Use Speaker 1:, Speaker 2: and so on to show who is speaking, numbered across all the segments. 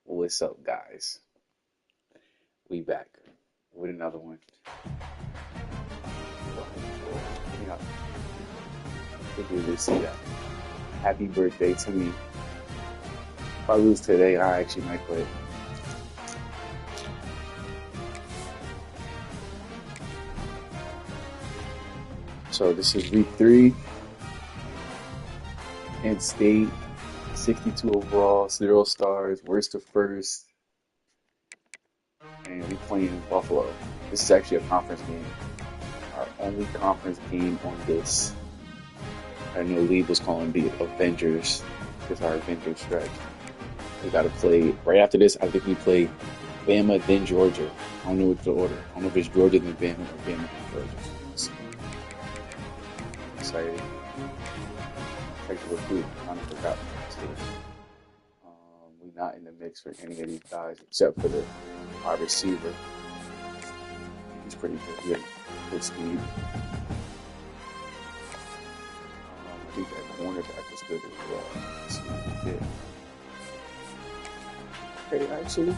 Speaker 1: What's up, guys? We back with another one. You know, if you just see that. Happy birthday to me. If I lose today, I actually might quit. So this is week 3. Penn State, 62 overall, 0 stars, worst to first, and we playing Buffalo. This is actually a conference game. Our only conference game on this. I know Lee was calling the Avengers. This is our Avengers stretch. We got to play, right after this, I think we play Bama, then Georgia. I don't know what the order. I don't know if it's Georgia, then Bama, or Bama, then Georgia. Excited. Take the recruit. I kind of forgot. We're not in the mix for any of these guys except for the wide receiver. He's pretty good. He had good speed. I think that cornerback is good as well. Let's see what he did. Okay, actually.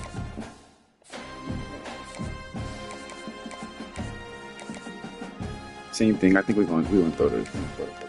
Speaker 1: Same thing. I think we're going to throw the football.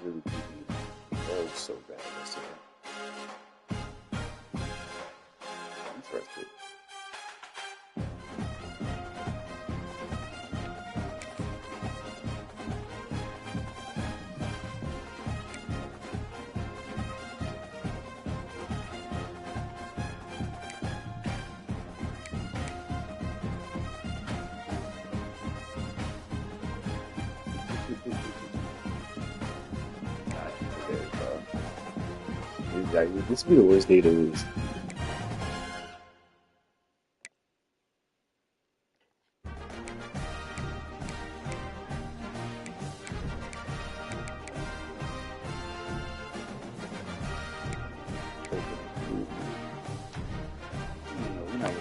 Speaker 1: Really that was so bad yesterday. I'm interested. Exactly. This would be the worst day to lose. We're not looking at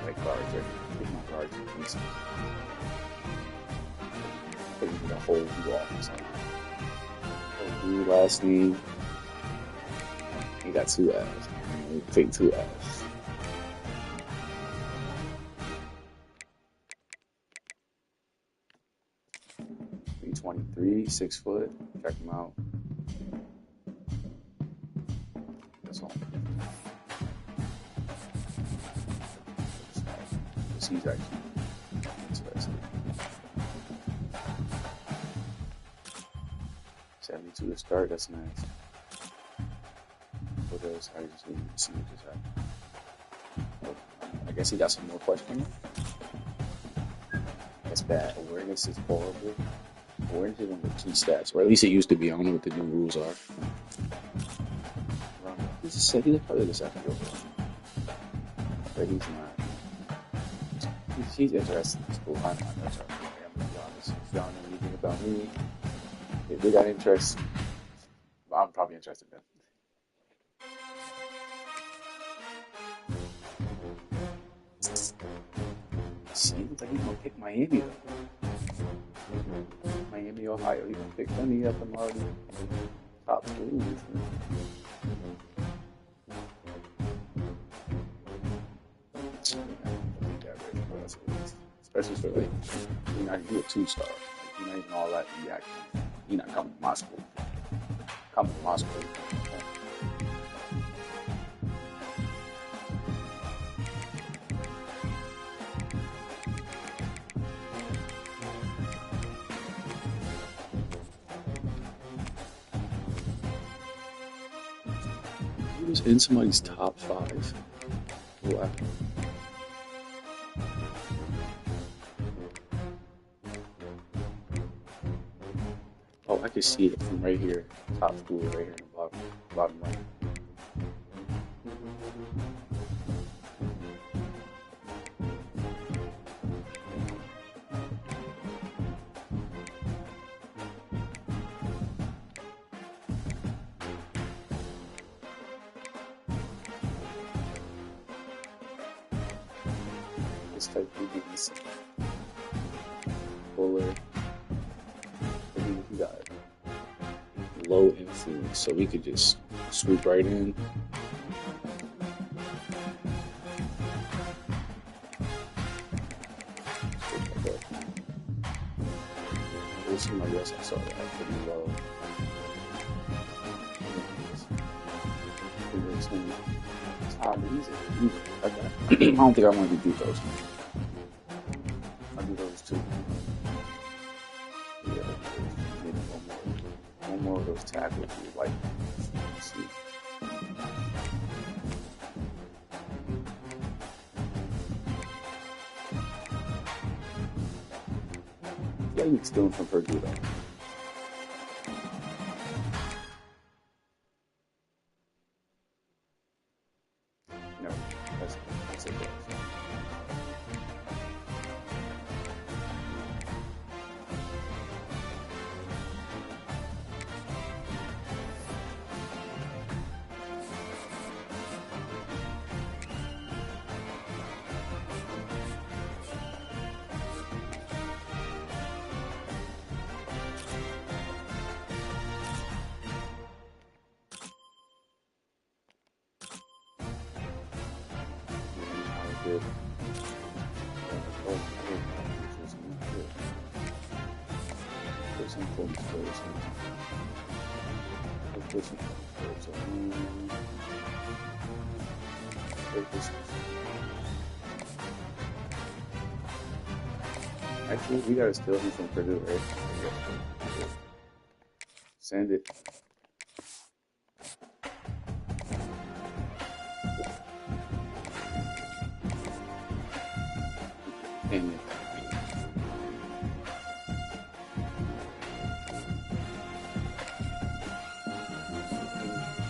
Speaker 1: right guards, right? Get my guards at least. I think we got whole view off or something. Whole view last name. He got 2 F's. We take 2 F's. $323, 6 foot. Check him out. That's all. He's actually interesting. 72 to start. That's nice. What else? I just need to see what just happened. I guess he got some more questions. That's bad. Awareness is horrible. Awareness is one of the key stats, or at least it used to be. I don't know what the new rules are. He just said he probably just have to go. But he's not. He's interested in school. I'm not interested. I'm gonna be honest. If y'all know anything about me, if they got interest, I'm probably interested in them. Seems like he's gonna pick Miami though. Miami, Ohio, he's gonna pick them. He got them already top 3. Especially for like, you're not do a 2-star. Like, you're not even all that. You're not coming to my school. Come to my school. was in somebody's top 5. Wow. Oh, I can see it from right here. Top school right here in the bottom right. This type of things. Fuller. We got low influence, so we could just swoop right in. There's somebody else I saw that pretty low. I don't think I want to do those. I'll do those too. Yeah, maybe one more of those tackles. Like, see. Yeah, you can steal him from Purdue though. No, that's it. Good. Actually, we gotta steal him from Purdue, right? Send it. Damn it.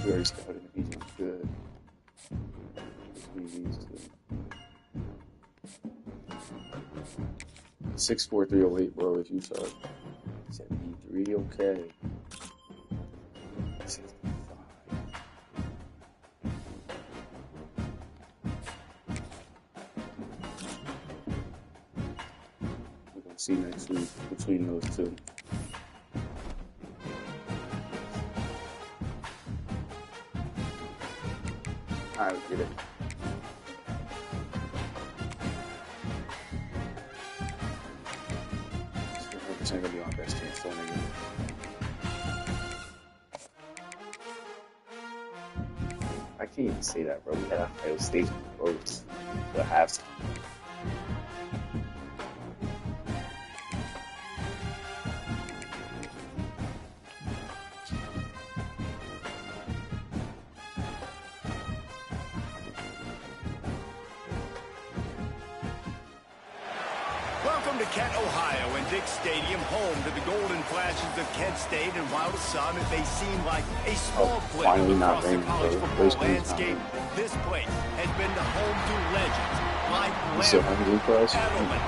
Speaker 1: We already scouted him. He's good. Between these two. 6'4", 308, bro. If you saw it. 73, okay. 65. We're gonna see next week between those two. Alright, get it. It's gonna be on best team still again. I can't even say that, bro. We had Ohio State votes the halftime.
Speaker 2: Welcome to Kent, Ohio, and Dick Stadium, home to the golden flashes of Kent State. And while to some it may seem like a small blip across the college football landscape, this place has been the home to legends like Lambert, Edelman,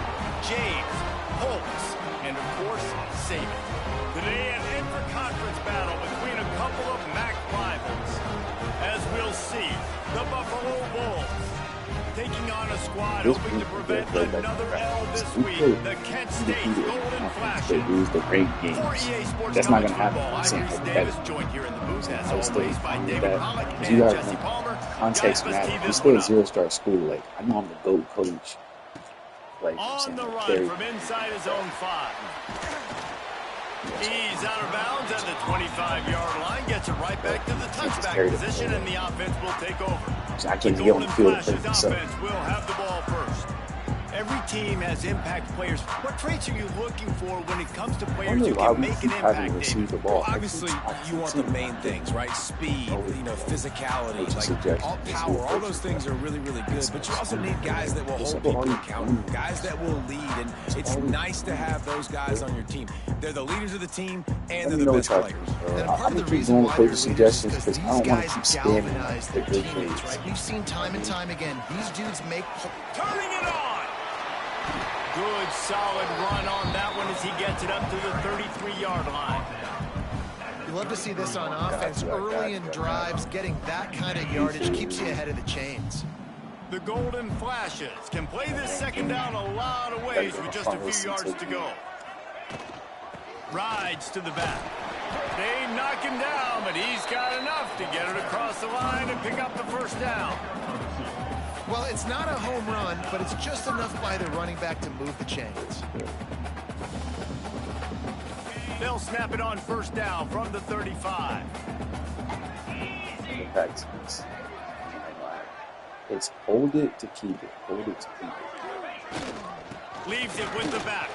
Speaker 2: James, Holtz, and of course, Saban. Today, an intra-conference battle between a couple of MAC rivals. As we'll see, the Buffalo Bulls taking on a squad hoping to prevent another L this week, the Kent State Golden Flashes.
Speaker 1: The great games. That's not going to happen.
Speaker 2: I'm Chris Davis, joined here in the booth as always by David Pollock and Jesse Palmer.
Speaker 1: Context matters. He's still a zero-star school. Like, I know I'm the GOAT coach. Like,
Speaker 2: on the run from inside his own 5. He's out of bounds at the 25-yard line, gets it right back to the touchback position, and the offense will take over.
Speaker 1: So I can't get on the field.
Speaker 2: Offense will have the ball first. Every team has impact players. What traits are you looking for when it comes to players who can make an impact, David?
Speaker 3: Well, obviously, you want the main things, right? Speed, physicality, like all power, all those things are really, really good. But you also need guys that will hold people accountable, guys that will lead. And it's nice to have those guys on your team. They're the leaders of the team, and they're the best players.
Speaker 4: And part of the reason why they're leaders is because these guys galvanize their teammates, right? We've seen time and time again, these dudes make...
Speaker 2: Turning it on! Good, solid run on that one as he gets it up to the 33-yard line.
Speaker 4: You love to see this on offense. Early in drives, getting that kind of yardage keeps you ahead of the chains.
Speaker 2: The Golden Flashes can play this second down a lot of ways with just a few yards to go. Rides to the back. They knock him down, but he's got enough to get it across the line and pick up the first down.
Speaker 4: Well, it's not a home run, but it's just enough by the running back to move the chains.
Speaker 2: They'll snap it on first down from the 35.
Speaker 1: It's hold it to keep it. Hold it to keep it.
Speaker 2: Leaves it with the back.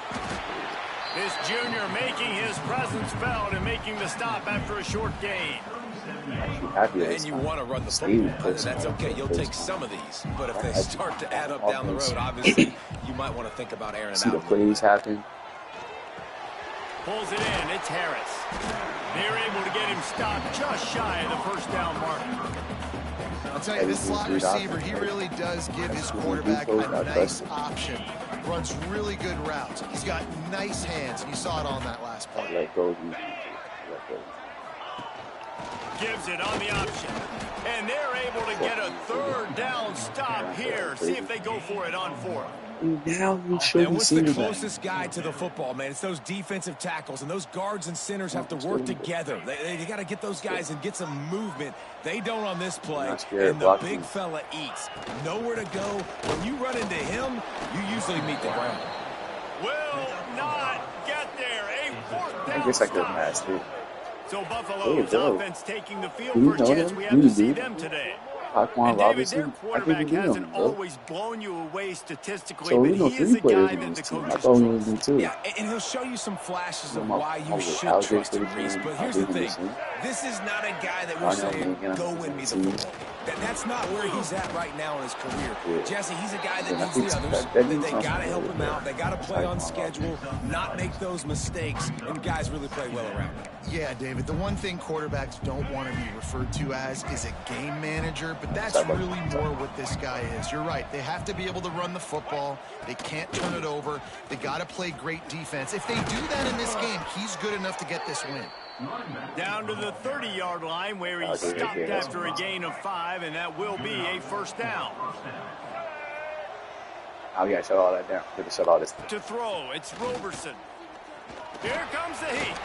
Speaker 2: This junior making his presence felt and making the stop after a short gain.
Speaker 3: And you want to run the football. That's okay. You'll take some of these. But if they start to add up down the road, obviously, you might want to think about airing it out.
Speaker 1: See the plays happen.
Speaker 2: Pulls it in. It's Harris. They're able to get him stopped just shy of the first down mark.
Speaker 4: I'll tell you, this slot receiver, he really does give his quarterback a nice option. Runs really good routes. He's got nice hands, and you saw it on that last play.
Speaker 1: Let go.
Speaker 2: Gives it on the option. And they're able to get a third down stop here. See if they go for it on fourth.
Speaker 1: Now you should
Speaker 3: and what's the closest guy to the football, man? It's those defensive tackles, and those guards and centers have to work together. They got to get those guys and get some movement. They don't on this play, and the big fella eats. Nowhere to go. When you run into him, you usually meet the ground.
Speaker 2: Will not get there. A fourth down
Speaker 1: I guess I could
Speaker 2: stop.
Speaker 1: master it.
Speaker 2: So Buffalo's offense taking the field for a chance we have to see them today. And David, their quarterback hasn't always blown you away statistically, but he is a guy that the coaches trust.
Speaker 3: Yeah, and he'll show you some flashes of why you should trust him, Reese. But here's the thing. This is not a guy that we're saying, go win me the football. That's not where he's at right now in his career. Jesse, he's a guy that needs the others. They got to help him out. They got to play on schedule, not make those mistakes, and guys really play well around him.
Speaker 4: Yeah, David, the one thing quarterbacks don't want to be referred to as is a game manager, but that's really more what this guy is. You're right. They have to be able to run the football. They can't turn it over. They got to play great defense. If they do that in this game, he's good enough to get this win.
Speaker 2: Down to the 30-yard line where he stopped after a gain of 5, and that will be a first down.
Speaker 1: Oh, yeah, shut all that down. Shut all this.
Speaker 2: To throw, it's Roberson. Here comes the heat.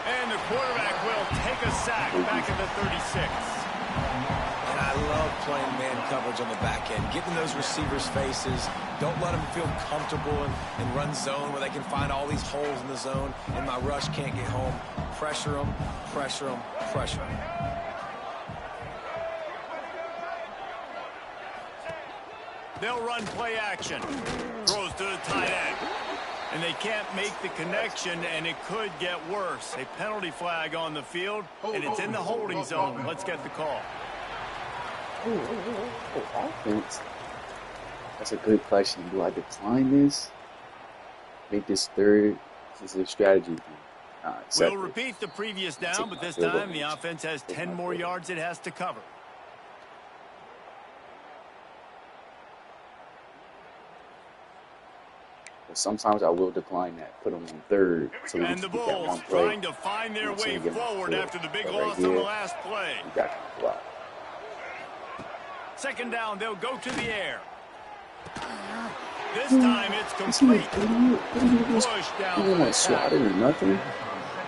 Speaker 2: And the quarterback will take a sack back at the 36.
Speaker 3: And I love playing man coverage on the back end, getting those receivers' faces. Don't let them feel comfortable and run zone where they can find all these holes in the zone, and my rush can't get home. Pressure them, pressure them, pressure them.
Speaker 2: They'll run play action. Throws to the tight end. And they can't make the connection, and it could get worse. A penalty flag on the field, and it's in the holding zone. Let's get the call.
Speaker 1: Offense. That's a good question. Do I decline this? Make this third? This is a strategy.
Speaker 2: We'll repeat the previous down, but this time the offense has 10 more yards it has to cover.
Speaker 1: Sometimes I will decline that. Put them on third. So
Speaker 2: and the Bulls trying to find their way forward after the big loss on the last play. Second down, they'll go to the air. This time it's complete. Push down.
Speaker 1: You don't want to swat it or nothing.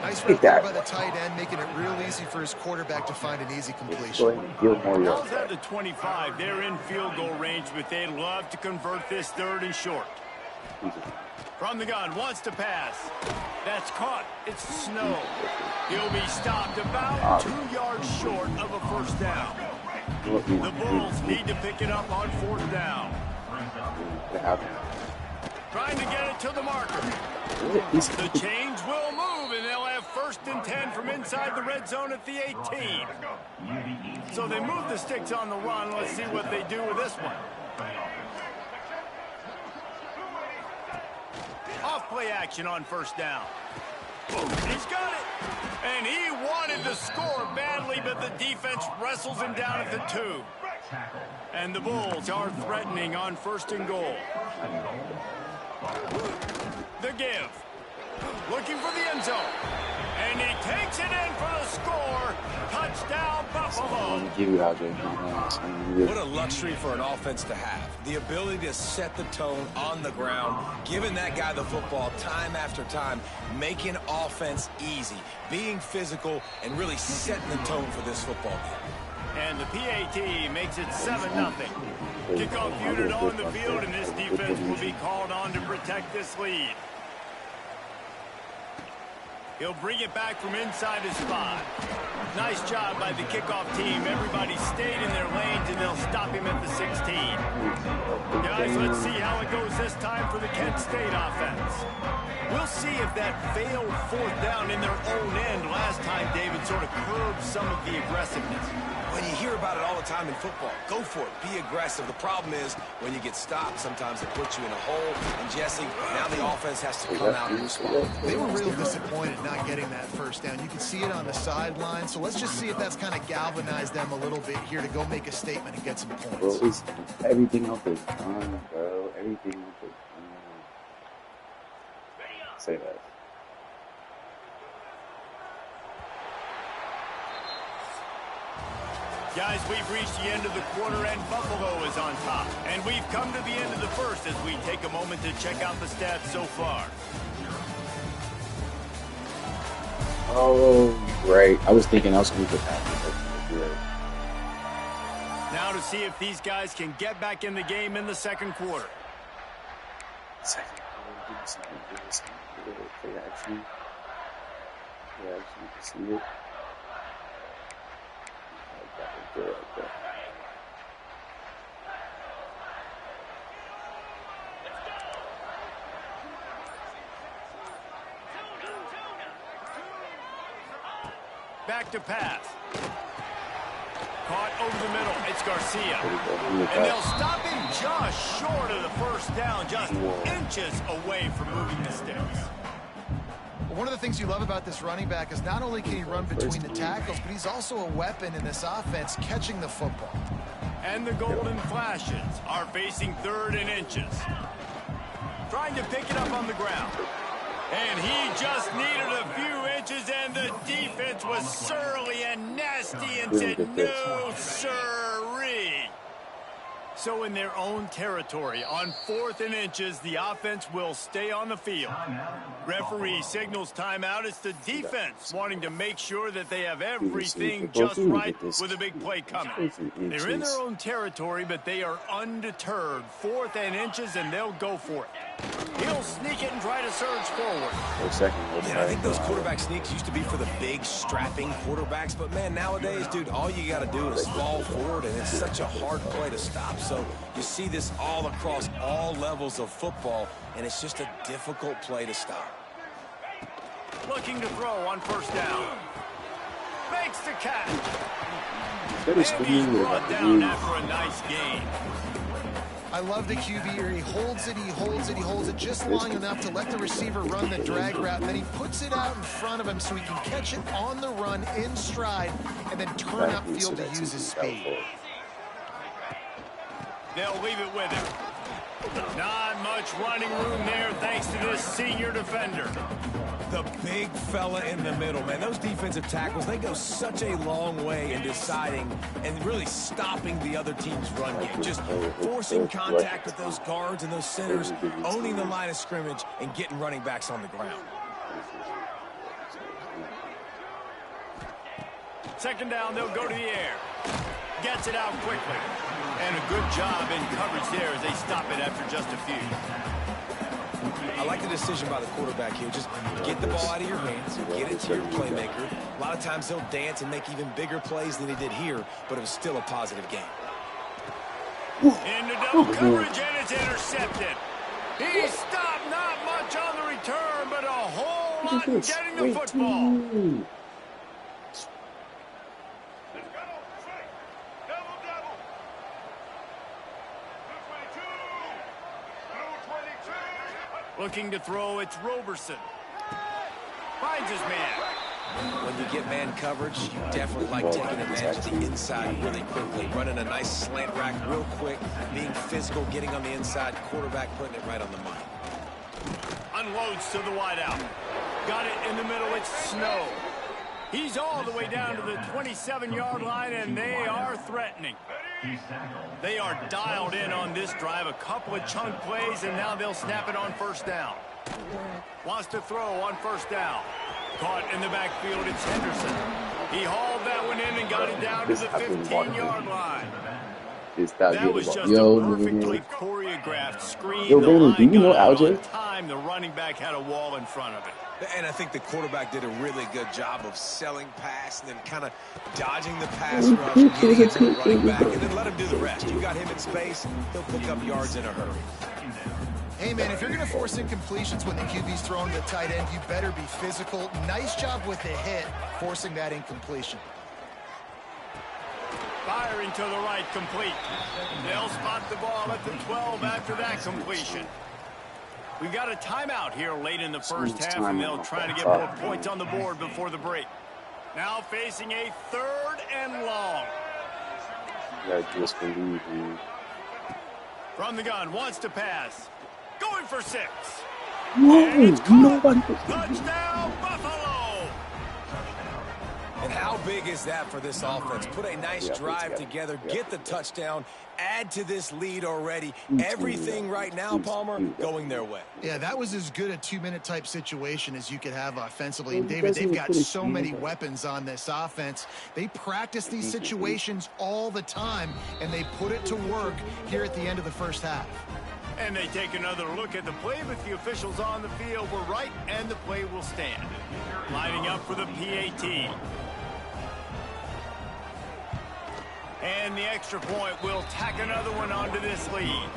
Speaker 4: Nice run there by the tight end, making it real easy for his quarterback to find an easy completion.
Speaker 2: Bulls at the 25. They're in field goal range, but they'd love to convert this third and short. From the gun, wants to pass. That's caught. It's Snow. He'll be stopped about 2 yards short of a first down. The Bulls need to pick it up on fourth down. Trying to get it to the marker. The chains will move, and they'll have 1st and 10 from inside the red zone at the 18. So they move the sticks on the run. Let's see what they do with this one. Off play action on 1st down. He's got it. And he wanted to score badly, but the defense wrestles him down at the 2. And the Bulls are threatening on 1st and goal. The give. Looking for the end zone. And he takes it in for the score. Touchdown, Buffalo.
Speaker 3: What a luxury for an offense to have. The ability to set the tone on the ground, giving that guy the football time after time, making offense easy, being physical, and really setting the tone for this football game.
Speaker 2: And the PAT makes it 7-0. Kickoff unit on the field, and this defense will be called on to protect this lead. He'll bring it back from inside his spot. Nice job by the kickoff team. Everybody stayed in their lanes, and they'll stop him at the 16. Guys, let's see how it goes this time for the Kent State offense. We'll see if that failed 4th down in their own end last time, David, sort of curbed some of the aggressiveness.
Speaker 3: Well, you hear about it all the time in football. Go for it. Be aggressive. The problem is when you get stopped, sometimes it puts you in a hole. And, Jesse, now the offense has to come out and respond.
Speaker 4: They were real disappointed not getting that 1st down. You can see it on the sideline. So let's just see if that's kind of galvanized them a little bit here to go make a statement and get some points.
Speaker 1: Bro, it's everything off the tongue, bro. Everything off the tongue. Say that.
Speaker 2: Guys, we've reached the end of the quarter, and Buffalo is on top. And we've come to the end of the 1st as we take a moment to check out the stats so far.
Speaker 1: Oh, right. I was thinking I was going to get that.
Speaker 2: Now to see if these guys can get back in the game in the 2nd quarter.
Speaker 1: Second quarter, play action. Yeah, you can see it.
Speaker 2: Back to pass. Caught over the middle. It's Garcia. And they'll stop him just short of the 1st down, just inches away from moving the sticks.
Speaker 4: One of the things you love about this running back is not only can he run between the tackles, but he's also a weapon in this offense, catching the football.
Speaker 2: And the Golden Flashes are facing 3rd and inches. Trying to pick it up on the ground. And he just needed a few inches, and the defense was surly and nasty and said, no, sirree. So in their own territory, on 4th and inches, the offense will stay on the field. Referee signals timeout. It's the defense wanting to make sure that they have everything just right with a big play coming. They're in their own territory, but they are undeterred. 4th and inches, and they'll go for it. He'll sneak it and try to surge forward.
Speaker 3: Man, I think those quarterback sneaks used to be for the big, strapping quarterbacks. But, man, nowadays, dude, all you got to do is fall forward, and it's such a hard play to stop. So you see this all across all levels of football, and it's just a difficult play to stop.
Speaker 2: Looking to throw on 1st down. Makes the catch.
Speaker 1: And
Speaker 2: he's brought down after a nice gain.
Speaker 4: I love the QB here. He holds it, he holds it, he holds it just long enough to let the receiver run the drag route, and then he puts it out in front of him so he can catch it on the run in stride and then turn upfield to use his speed.
Speaker 2: They'll leave it with him. Not much running room there thanks to this senior defender.
Speaker 3: The big fella in the middle, man. Those defensive tackles, they go such a long way in deciding and really stopping the other team's run game. Just forcing contact with those guards and those centers, owning the line of scrimmage, and getting running backs on the ground.
Speaker 2: 2nd down, they'll go to the air. Gets it out quickly. And a good job in coverage there as they stop it after just a few.
Speaker 3: I like the decision by the quarterback here. Just get the ball out of your hands, get it to your playmaker. A lot of times he'll dance and make even bigger plays than he did here, but it was still a positive game.
Speaker 2: Into double coverage, and it's intercepted. He stopped, not much on the return, but a whole lot in getting the football. Looking to throw, it's Roberson. Finds his man.
Speaker 3: When you get man coverage, you definitely like taking advantage of the inside really quickly. Running a nice slant rack real quick, being physical, getting on the inside, quarterback putting it right on the money.
Speaker 2: Unloads to the wideout. Got it in the middle, it's Snow. He's all the way down to the 27-yard line, and they are threatening. They are dialed in on this drive. A couple of chunk plays, and now they'll snap it on first down. Wants to throw on first down. Caught in the backfield, it's Henderson. He hauled that one in and got it down to the 15-yard line. That was just a perfectly choreographed screen.
Speaker 1: Yo, Brandon, do you know Alger?
Speaker 2: Time the running back had a wall in front of it.
Speaker 3: And I think the quarterback did a really good job of selling pass and then kind of dodging the pass rush and getting it to the running back, and then let him do the rest. You got him in space, he'll pick up yards in a hurry.
Speaker 4: Hey, man, if you're going to force incompletions when the QB's throwing the tight end, you better be physical. Nice job with the hit, forcing that incompletion.
Speaker 2: Firing to the right, complete. They'll spot the ball at the 12 after that completion. We got a timeout here late in the first half, and they'll try to get more points on the board before the break. Now facing a 3rd and long.
Speaker 1: Yeah, just believe me.
Speaker 2: From the gun, wants to pass. Going for 6.
Speaker 1: Nobody.
Speaker 2: Touchdown, Buffalo!
Speaker 3: And how big is that for this offense? Put a nice drive together, get the touchdown, add to this lead already. Everything right now, Palmer, going their way.
Speaker 4: Yeah, that was as good a 2-minute type situation as you could have offensively. And David, they've got so many weapons on this offense. They practice these situations all the time, and they put it to work here at the end of the first half.
Speaker 2: And they take another look at the play, but the officials on the field were right, and the play will stand. Lining up for the PAT. And the extra point will tack another one onto this lead.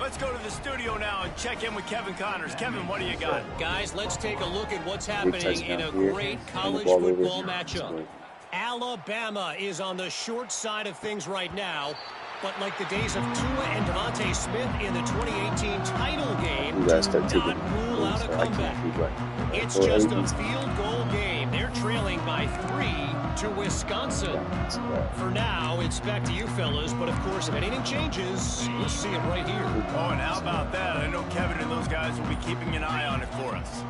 Speaker 2: Let's go to the studio now and check in with Kevin Connors. Kevin, what do you got?
Speaker 5: Guys, let's take a look at what's happening in a great college football matchup. Alabama is on the short side of things right now. But like the days of Tua and Devontae Smith in the 2018 title game, do not rule out a comeback. It's just a field goal game. They're trailing by 3 to Wisconsin. For now, it's back to you fellas, but of course, if anything changes, we'll see it right here.
Speaker 2: Oh, and how about that? I know Kevin and those guys will be keeping an eye on it for us.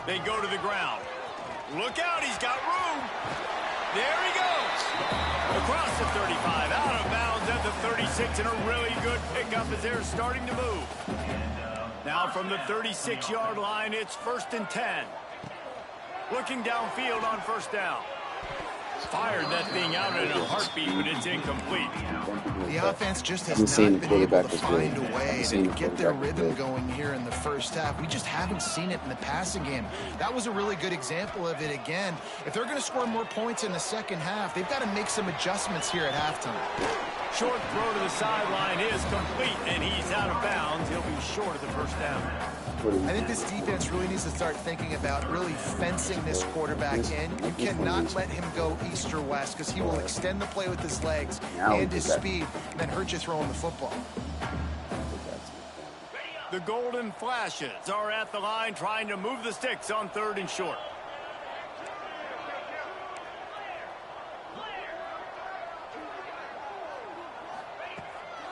Speaker 2: They go to the ground. Look out, he's got room. There he goes. Across the 35, out of bounds at the 36, and a really good pickup as they're starting to move. Now from the 36-yard line, it's 1st and 10. Looking downfield on first down. Fired that thing out in a heartbeat, but it's incomplete.
Speaker 4: The offense just has not been able to find a way to get their rhythm going here in the first half. We just haven't seen it in the passing game. That was a really good example of it again. If they're going to score more points in the second half, they've got to make some adjustments here at halftime.
Speaker 2: Short throw to the sideline is complete, and he's out of bounds. He'll be short of the first down.
Speaker 4: I think this defense really needs to start thinking about really fencing this quarterback in. You cannot let him go east or west because he will extend the play with his legs and his speed and then hurt you throwing the football.
Speaker 2: The Golden Flashes are at the line trying to move the sticks on 3rd and short.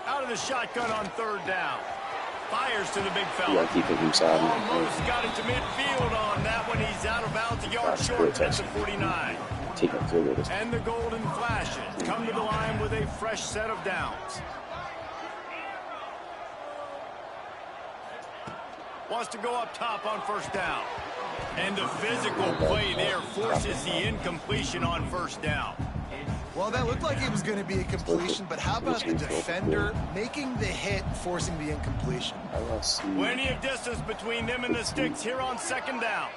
Speaker 2: Out of the shotgun on 3rd down. Fires to the big fella. Almost got it to midfield on that one. He's out of bounds, a yard short at the 49. And the Golden Flashes come to the line with a fresh set of downs. Wants to go up top on first down. And the physical play there forces the incompletion on first down.
Speaker 4: Well, that looked like it was going to be a completion, but how about the defender making the hit, forcing the incompletion?
Speaker 2: Plenty of distance between them and the sticks here on 2nd down.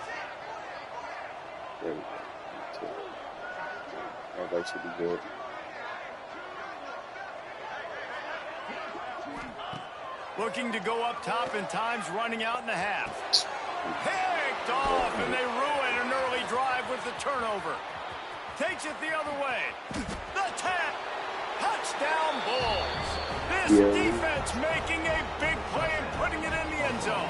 Speaker 1: That should be good.
Speaker 2: Looking to go up top, and time's running out in the half. Picked off, and they ruin an early drive with the turnover. Takes it the other way. The tap. Touchdown Bulls. This defense making a big play and putting it in the end zone.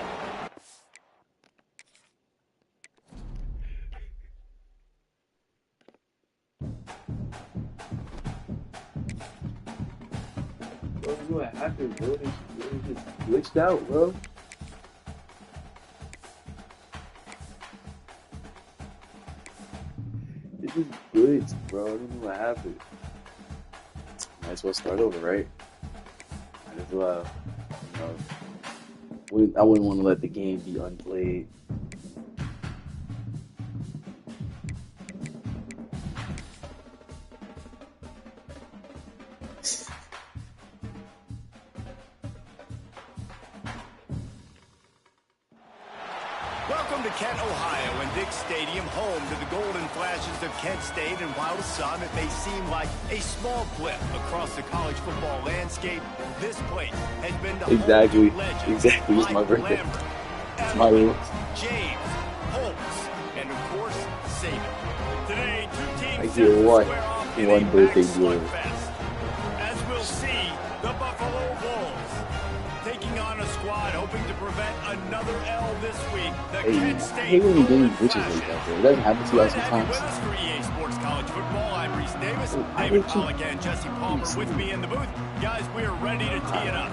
Speaker 1: Bro, what happened, bro? It just glitched out, bro. It just glitched, bro. I don't know what happened. Might as well start over, right? Might as well. You know, I wouldn't want to let the game be unplayed.
Speaker 2: Welcome to Kent, Ohio, and Dick Stadium, home to the golden flashes of Kent State. And while to some it may seem like a small blip across the college football landscape, this place has been the
Speaker 1: Exactly.
Speaker 2: legends
Speaker 1: Exactly. It's my
Speaker 2: like
Speaker 1: birthday.
Speaker 2: Lambert,
Speaker 1: It's my rules.
Speaker 2: James, Holtz, and of course, Saban. Today, two teams
Speaker 1: I hear one birthday deal.
Speaker 2: As we'll see, the Buffalo Bulls taking on a squad hoping to prevent another L this week. The Kent State
Speaker 1: I hate when you
Speaker 2: Golden
Speaker 1: get glitches like
Speaker 2: Flashes.
Speaker 1: that, bro. It doesn't happen to us
Speaker 2: Glad to have you
Speaker 1: sometimes.
Speaker 2: with us for EA Sports College Football. I'm Reese Davis,
Speaker 1: I
Speaker 2: David
Speaker 1: hate you.
Speaker 2: Pollack, and Jesse Palmer with me in the booth. Guys, we are ready to tee it up.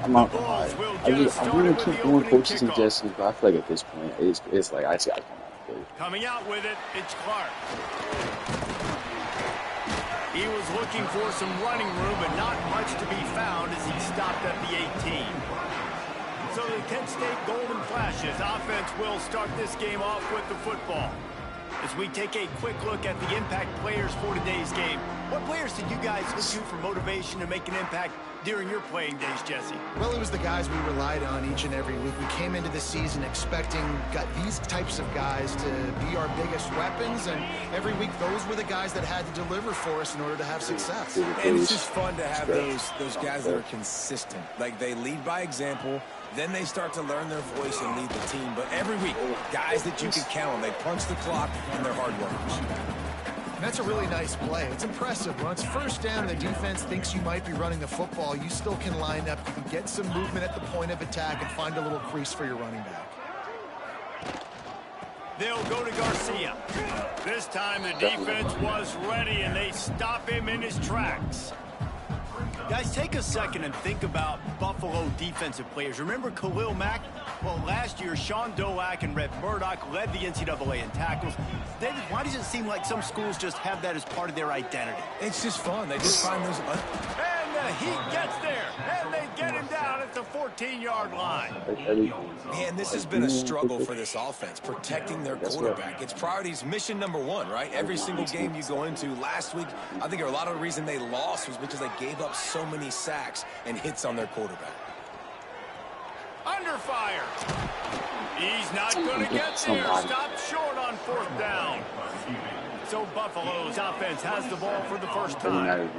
Speaker 1: I'm not gonna lie. I want to keep doing coaching suggestions, but I feel like at this point, it's like I see I come out with it.
Speaker 2: Coming out with it, it's Clark. He was looking for some running room, but not much to be found as he stopped at the 18. So the Kent State Golden Flashes offense will start this game off with the football. As we take a quick look at the impact players for today's game, what players did you guys look to for motivation to make an impact during your playing days, Jesse?
Speaker 4: Well, it was the guys we relied on each and every week. We came into the season expecting these types of guys to be our biggest weapons, and every week those were the guys that had to deliver for us in order to have success.
Speaker 3: And it's just fun to have those guys that are consistent. Like, they lead by example, then they start to learn their voice and lead the team. But every week, guys that you can count on, they punch the clock, and they're hard workers.
Speaker 4: And that's a really nice play. It's impressive. When it's first down and the defense thinks you might be running the football, you still can line up. You can get some movement at the point of attack and find a little crease for your running back.
Speaker 2: They'll go to Garcia. This time the defense was ready, and they stop him in his tracks. Guys, take a second and think about Buffalo defensive players. Remember Khalil Mack? Well, last year, Sean Dolak and Red Murdoch led the NCAA in tackles. David, why does it seem like some schools just have that as part of their identity?
Speaker 3: It's just fun. They just find those...
Speaker 2: And the Heat gets there, and they get him down at the 14-yard line.
Speaker 3: Man, this has been a struggle for this offense, protecting their quarterback. It's priorities, mission number one, right? Every single game you go into. Last week, I think a lot of the reason they lost was because they gave up so many sacks and hits on their quarterback.
Speaker 2: Under fire. He's not going to get there. Stopped short on fourth down. So Buffalo's offense has the ball for the first time.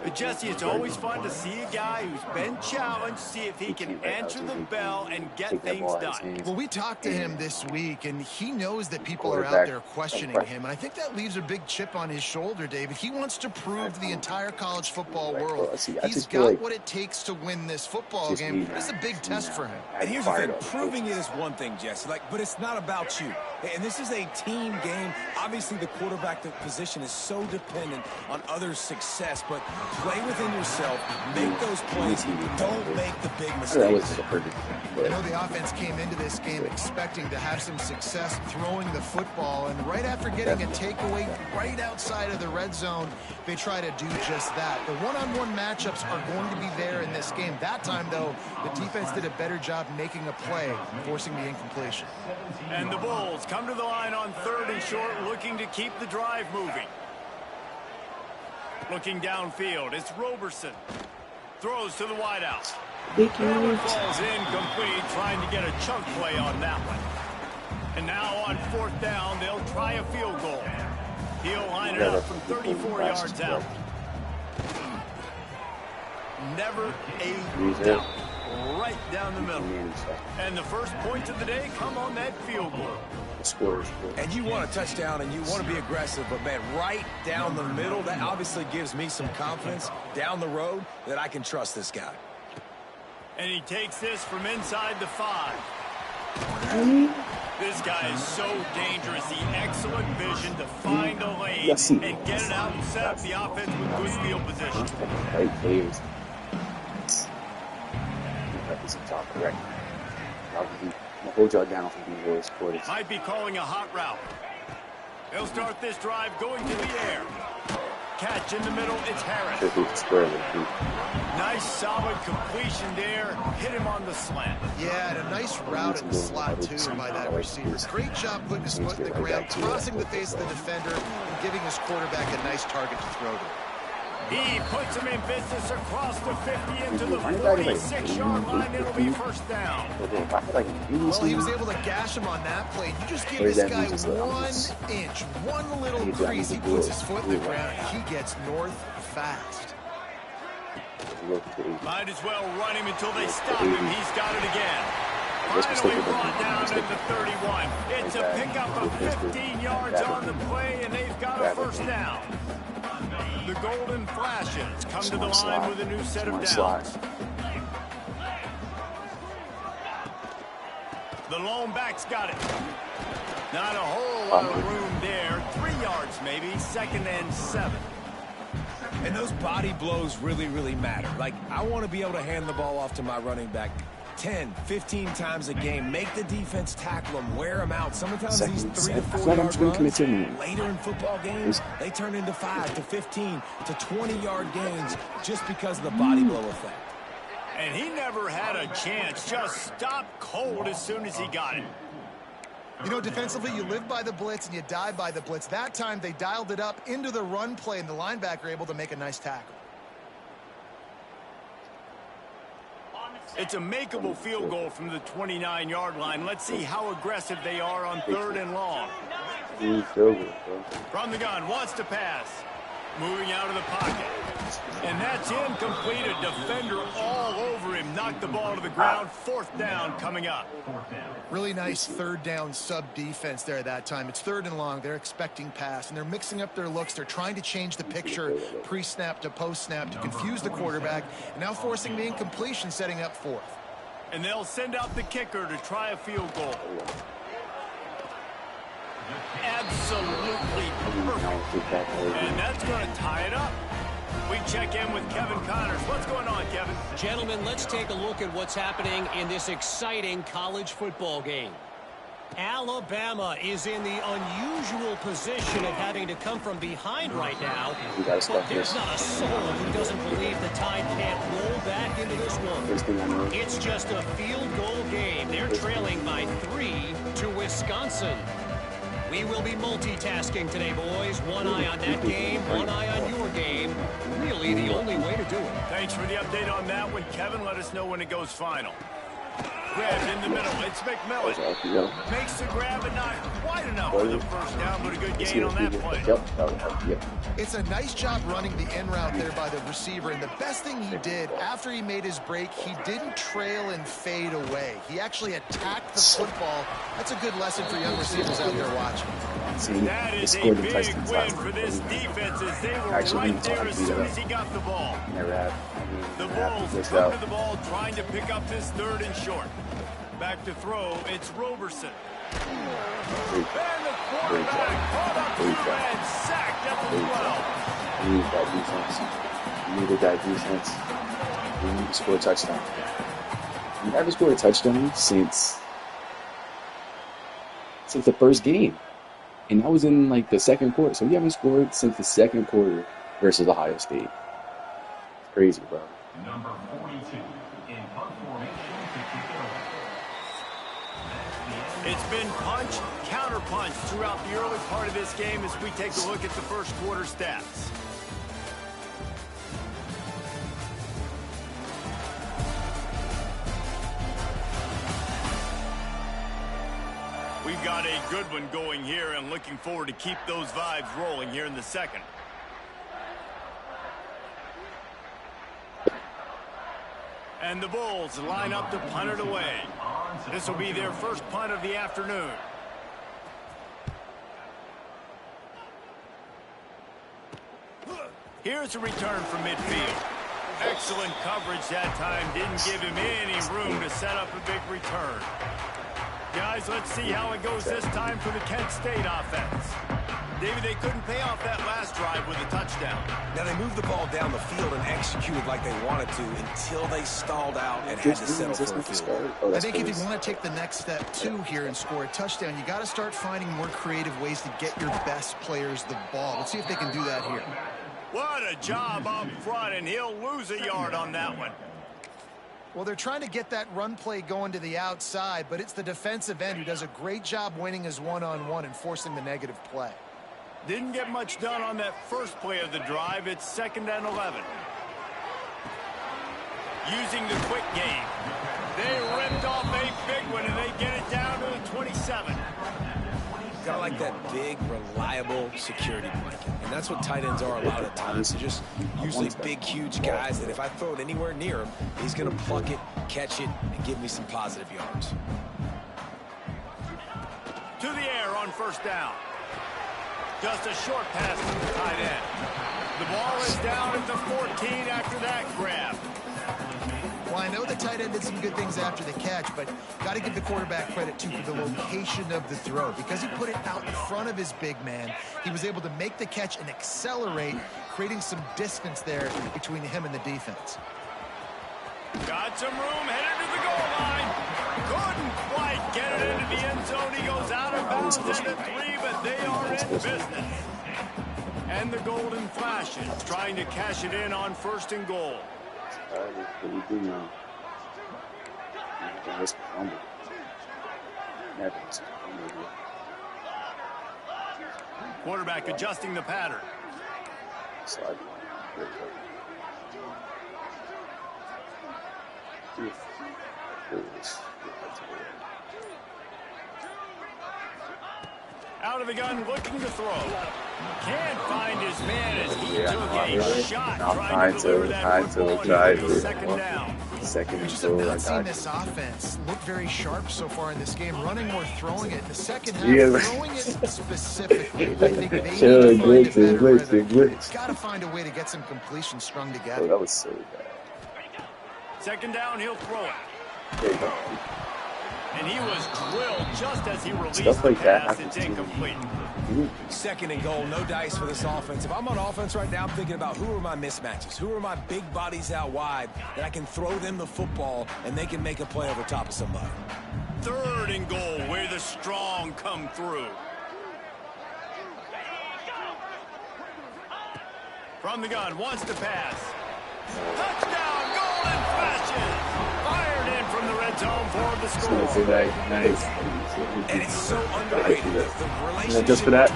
Speaker 2: But Jesse, it's always fun to see a guy who's been challenged, see if he can answer the bell and get things done.
Speaker 4: Well, we talked to him this week, and he knows that people are out there questioning him. And I think that leaves a big chip on his shoulder, David. He wants to prove to the entire college football world he's got what it takes to win this football game. It's a big test for him.
Speaker 3: And here's the thing, proving it is one thing, Jesse, but it's not about you. And this is a team game. Obviously, the quarterback position is so dependent on others' success, but play within yourself, make those plays, don't make the big mistakes.
Speaker 4: I know the offense came into this game expecting to have some success throwing the football, and right after getting a takeaway right outside of the red zone, they try to do just that. The one-on-one matchups are going to be there in this game. That time, though, the defense did a better job making a play, forcing the incompletion.
Speaker 2: And the Bulls come to the line on 3rd and short, looking to keep the drive moving. Looking downfield, it's Roberson. Throws to the wideout. Falls incomplete, trying to get a chunk play on that one. And now on 4th down, they'll try a field goal. He'll line it up from 34 yards out. Never a doubt. Right down down the middle. And the first points of the day come on that field goal.
Speaker 3: And you want a touchdown and you want to be aggressive, but man, right down the middle, that obviously gives me some confidence down the road that I can trust this guy.
Speaker 2: And he takes this from inside the 5. This guy is so dangerous. The excellent vision to find a lane and get it out and set up the offense with good field position.
Speaker 1: I'll hold y'all down from being worse quarters.
Speaker 2: Might be calling a hot route. They'll start this drive going to the air. Catch in the middle, it's Harris. Nice solid completion there. Hit him on the slant.
Speaker 4: Yeah, and a nice route in the slot too by that receiver. Great job putting his foot in the ground, crossing the face of the defender, and giving his quarterback a nice target to throw to.
Speaker 2: He puts him in business across the 50 into the 46-yard line. It'll be first down.
Speaker 4: Well, he was able to gash him on that play. You just give this guy 1 inch, one little crease, he puts his foot in the ground, and he gets north fast.
Speaker 2: Might as well run him until they stop him. He's got it again. Finally brought down at the 31. It's a pickup of 15 yards on the play, and they've got a first down. The Golden Flashes come to the line with a new set of downs. The lone back's got it. Not a whole lot of room there. 3 yards maybe, 2nd and 7.
Speaker 3: And those body blows really, really matter. Like, I want to be able to hand the ball off to my running back 10, 15 times a game. Make the defense tackle them, wear them out. Sometimes these 3 to 4 yard runs later in football games, they turn into 5 to 15 to 20-yard gains just because of the body blow effect.
Speaker 2: And he never had a chance. Just stopped cold as soon as he got it.
Speaker 4: You know, defensively, you live by the blitz and you die by the blitz. That time, they dialed it up into the run play, and the linebacker able to make a nice tackle.
Speaker 2: It's a makeable field goal from the 29-yard line. Let's see how aggressive they are on 3rd and long. From the gun, wants to pass. Moving out of the pocket. And that's incomplete. A defender all over him. Knocked the ball to the ground. 4th down coming up.
Speaker 4: Really nice 3rd down sub-defense there at that time. It's 3rd and long. They're expecting pass, and they're mixing up their looks. They're trying to change the picture pre-snap to post-snap to confuse the quarterback, and now forcing the incompletion, setting up 4th.
Speaker 2: And they'll send out the kicker to try a field goal. Absolutely perfect. And that's going to tie it up. We check in with Kevin Connors. What's going on, Kevin?
Speaker 5: Gentlemen, let's take a look at what's happening in this exciting college football game. Alabama is in the unusual position of having to come from behind right now. But there's not a soul who doesn't believe the Tide can't roll back into this one. It's just a field goal game. They're trailing by 3 to Wisconsin. We will be multitasking today, boys. One eye on that game, one eye on your game. Really the only way to do it.
Speaker 2: Thanks for the update on that one, Kevin. Let us know when it goes final. Grabbed in the middle. It's McMillan. Makes the grab and not quite enough for the first down, but a good gain on that play.
Speaker 4: It's a nice job running the in route there by the receiver, and the best thing he did after he made his break, he didn't trail and fade away. He actually attacked the football. That's a good lesson for young receivers out there watching.
Speaker 2: That is a big win for this defense as they were right there as soon as he got the ball. The Bulls come to the ball trying to pick up this 3rd and short. Back to throw, it's Roberson. And the quarterback caught up to and sacked at the 12.
Speaker 1: We need that defense. We needed that defense. We need to score a touchdown. We haven't scored a touchdown since the first game. And that was in like the 2nd quarter. So we haven't scored since the 2nd quarter versus Ohio State. It's crazy, bro.
Speaker 6: Number 42 in punt formation to kick it away.
Speaker 2: It's been punch, counter punch throughout the early part of this game as we take a look at the first quarter stats. We've got a good one going here and looking forward to keep those vibes rolling here in the 2nd. And the Bulls line up to punt it away. This will be their first punt of the afternoon. Here's a return from midfield. Excellent coverage that time. Didn't give him any room to set up a big return. Guys, let's see how it goes this time for the Kent State offense. David, they couldn't pay off that last drive with a touchdown.
Speaker 3: Now, they moved the ball down the field and executed like they wanted to until they stalled out and had to settle for a field goal.
Speaker 4: I think if you want to take the next step, too, here and score a touchdown, you got to start finding more creative ways to get your best players the ball. Let's see if they can do that here.
Speaker 2: What a job up front, and he'll lose a yard on that one.
Speaker 4: Well, they're trying to get that run play going to the outside, but it's the defensive end who does a great job winning his one-on-one and forcing the negative play.
Speaker 2: Didn't get much done on that first play of the drive. It's 2nd and 11. Using the quick game. They ripped off a big one, and they get it down to the 27.
Speaker 3: Gotta like that big, reliable security blanket. And that's what tight ends are a lot of the times. They're just usually big, huge guys that if I throw it anywhere near him, he's going to pluck it, catch it, and give me some positive yards.
Speaker 2: To the air on 1st down. Just a short pass to the tight end. The ball is down at the 14 after that grab.
Speaker 4: Well, I know the tight end did some good things after the catch, but got to give the quarterback credit, too, for the location of the throw. Because he put it out in front of his big man, he was able to make the catch and accelerate, creating some distance there between him and the defense.
Speaker 2: Got some room, headed to the goal line. Couldn't quite get it into the end zone. He goes out of bounds at the 3, but they are in business. And the golden flashes, trying to cash it in on 1st and goal.
Speaker 1: What do we do now?
Speaker 2: Quarterback adjusting the pattern.
Speaker 1: Slide.
Speaker 2: Out of the gun, looking to throw. Can't find his man as he took a shot trying to deliver that football. 2nd down.
Speaker 1: 2nd
Speaker 4: and
Speaker 1: goal.
Speaker 4: I've not seen this offense look very sharp so far in this game. Running more, throwing it. In the second half, throwing it specifically. I think they need to find a better rhythm. It's got to find a way to get some completion strung together.
Speaker 1: Oh, that was so bad.
Speaker 2: 2nd down, he'll throw it.
Speaker 1: There you go.
Speaker 2: And he was drilled just as he released
Speaker 1: Stuff
Speaker 2: the
Speaker 1: like that
Speaker 2: pass. It's incomplete.
Speaker 3: 2nd and goal, no dice for this offense. If I'm on offense right now, I'm thinking about who are my mismatches? Who are my big bodies out wide that I can throw them the football and they can make a play over top of somebody?
Speaker 2: 3rd and goal, where the strong come through. From the gun, wants to pass. Touchdown, golden flashes. Fired in from the red zone for the score.
Speaker 1: Nice.
Speaker 3: And it's so underrated. The relationship
Speaker 1: Just for that,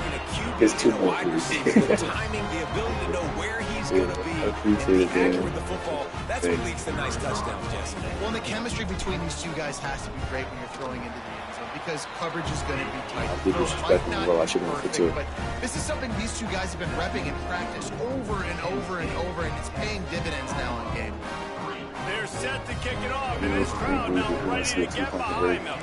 Speaker 3: it's
Speaker 1: too much.
Speaker 3: Timing, the ability to know where he's going to be, and be accurate with the football. That's what leads to nice touchdowns, Jesse.
Speaker 4: Well, the chemistry between these two guys has to be great when you're throwing into the end zone because coverage is going to be tight. But this is something these two guys have been repping in practice over and over and over, and it's paying dividends now in game.
Speaker 2: They're set to kick it off, and this crowd now ready to get behind them.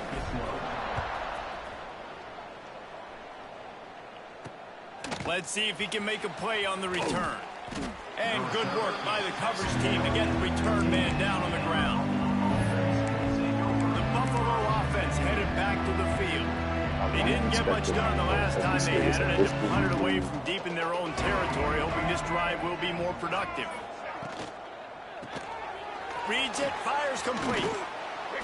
Speaker 2: Let's see if he can make a play on the return. And good work by the coverage team to get the return man down on the ground. The Buffalo offense headed back to the field. They didn't get much done the last time they had it, and just punted away from deep in their own territory, hoping this drive will be more productive. Reads it, fires complete.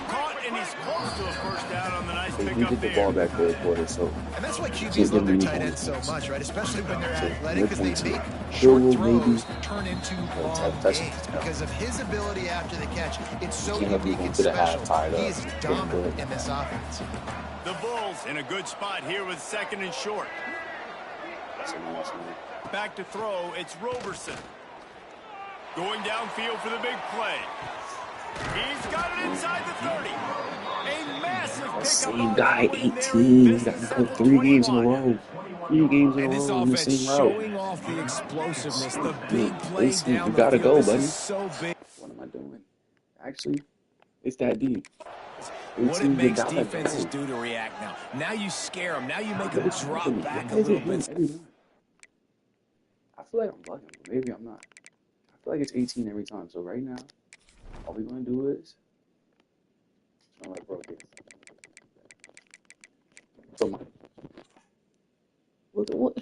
Speaker 2: Caught, and he's close to a 1st down on the nice pickup there.
Speaker 1: The ball back there for it, so.
Speaker 4: And that's why QBs love their tight ends so much, right? Especially when they're athletic, because they make short throws turn into long gains. Because of his ability after the catch, it's so unique and special. He is dominant in this offense.
Speaker 2: The Bulls in a good spot here with 2nd and short. Back to throw, it's Roberson. Going downfield for the big play. He's got it inside the 30. A massive pickup.
Speaker 1: Same guy, 18. He's got to put 3 games in a row. 3 games in a row.
Speaker 3: This offense showing off the explosiveness, the big play down
Speaker 1: you gotta go, buddy.
Speaker 3: So big.
Speaker 1: What am I doing? Actually, it's that deep.
Speaker 3: What it makes defenses do to react now. Now you scare them. Now you make them drop back a little bit.
Speaker 1: I feel like I'm bugging, but maybe I'm not. I feel like it's 18 every time. So right now, all we're going to do is... I'm like, bro, get so what?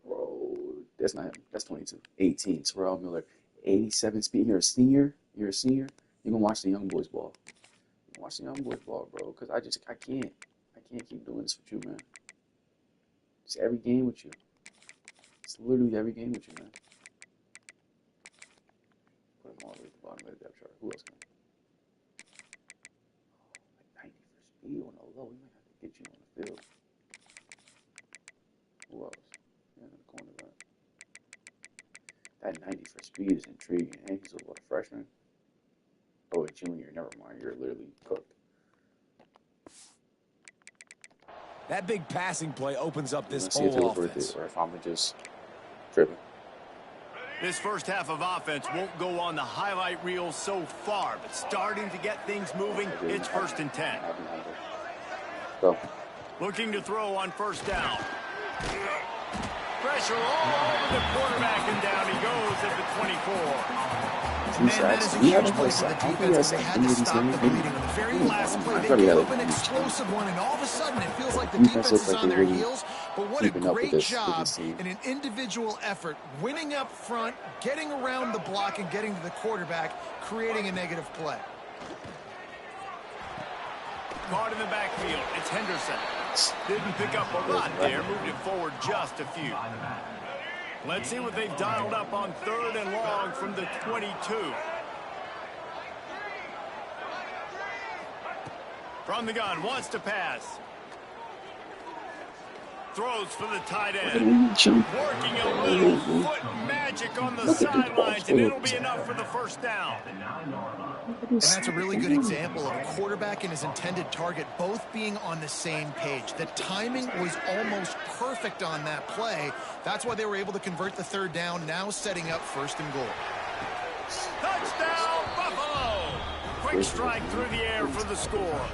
Speaker 1: Bro, that's not him. That's 22. 18. Terrell Miller. 87 speed. You're a senior. You're going to watch the young boys ball. Watch the young boys ball, bro. Because I can't keep doing this with you, man. It's every game with you. It's literally every game with you, man. Put him all the way at the bottom of the depth chart. Who else can? Like 90 for speed on the low. We might have to get you on the field. Who else? Yeah, in the corner, right? That 90 for speed is intriguing. And he's a freshman. Oh, a junior. Never mind. You're literally cooked.
Speaker 3: That big passing play opens up this whole offense.
Speaker 1: Or if I'm just tripping.
Speaker 2: This first half of offense won't go on the highlight reel so far, but starting to get things moving, it's 1st and 10.
Speaker 1: Go.
Speaker 2: Looking to throw on first down. Pressure all over the quarterback, and down he goes at the 24.
Speaker 4: Man, that is a huge play for the defense. They had to stop the bleeding on the very last play. They gave up an explosive one, and all of a sudden it feels like the defense is on their heels. But what a great job in an individual effort, winning up front, getting around the block, and getting to the quarterback, creating a negative play.
Speaker 2: Caught in the backfield, it's Henderson. Didn't pick up a lot there, moved it forward just a few. Let's see what they've dialed up on 3rd and long from the 22. From the gun, wants to pass. Throws for the tight end. Working a little foot magic on the sidelines, and it'll be enough for the first down.
Speaker 4: And that's a really good example of a quarterback and his intended target both being on the same page. The timing was almost perfect on that play. That's why they were able to convert the 3rd down, now setting up 1st and goal.
Speaker 2: Touchdown, Buffalo! Quick strike through the air for the score.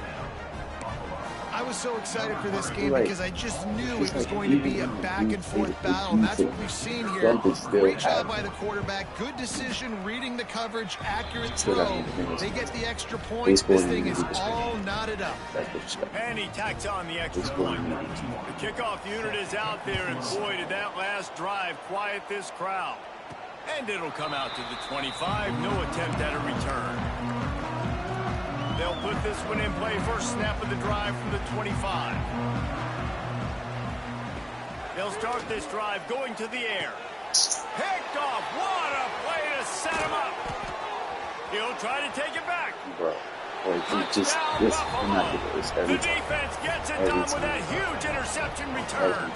Speaker 4: I was so excited for this game because I just knew it was going to be a back-and-forth battle, and that's what we've seen here. Great job by the quarterback. Good decision, reading the coverage, accurate throw. They get the extra point. This thing is all knotted up.
Speaker 2: And he tacks on the extra point. The kickoff unit is out there, and boy, did that last drive quiet this crowd. And it'll come out to the 25. No attempt at a return. They'll put this one in play. First snap of the drive from the 25. They'll start this drive going to the air. Picked off. What a play to set him up. He'll try to take it back.
Speaker 1: Bro,
Speaker 2: Touchdown, Buffalo. The defense gets it done with that huge interception return.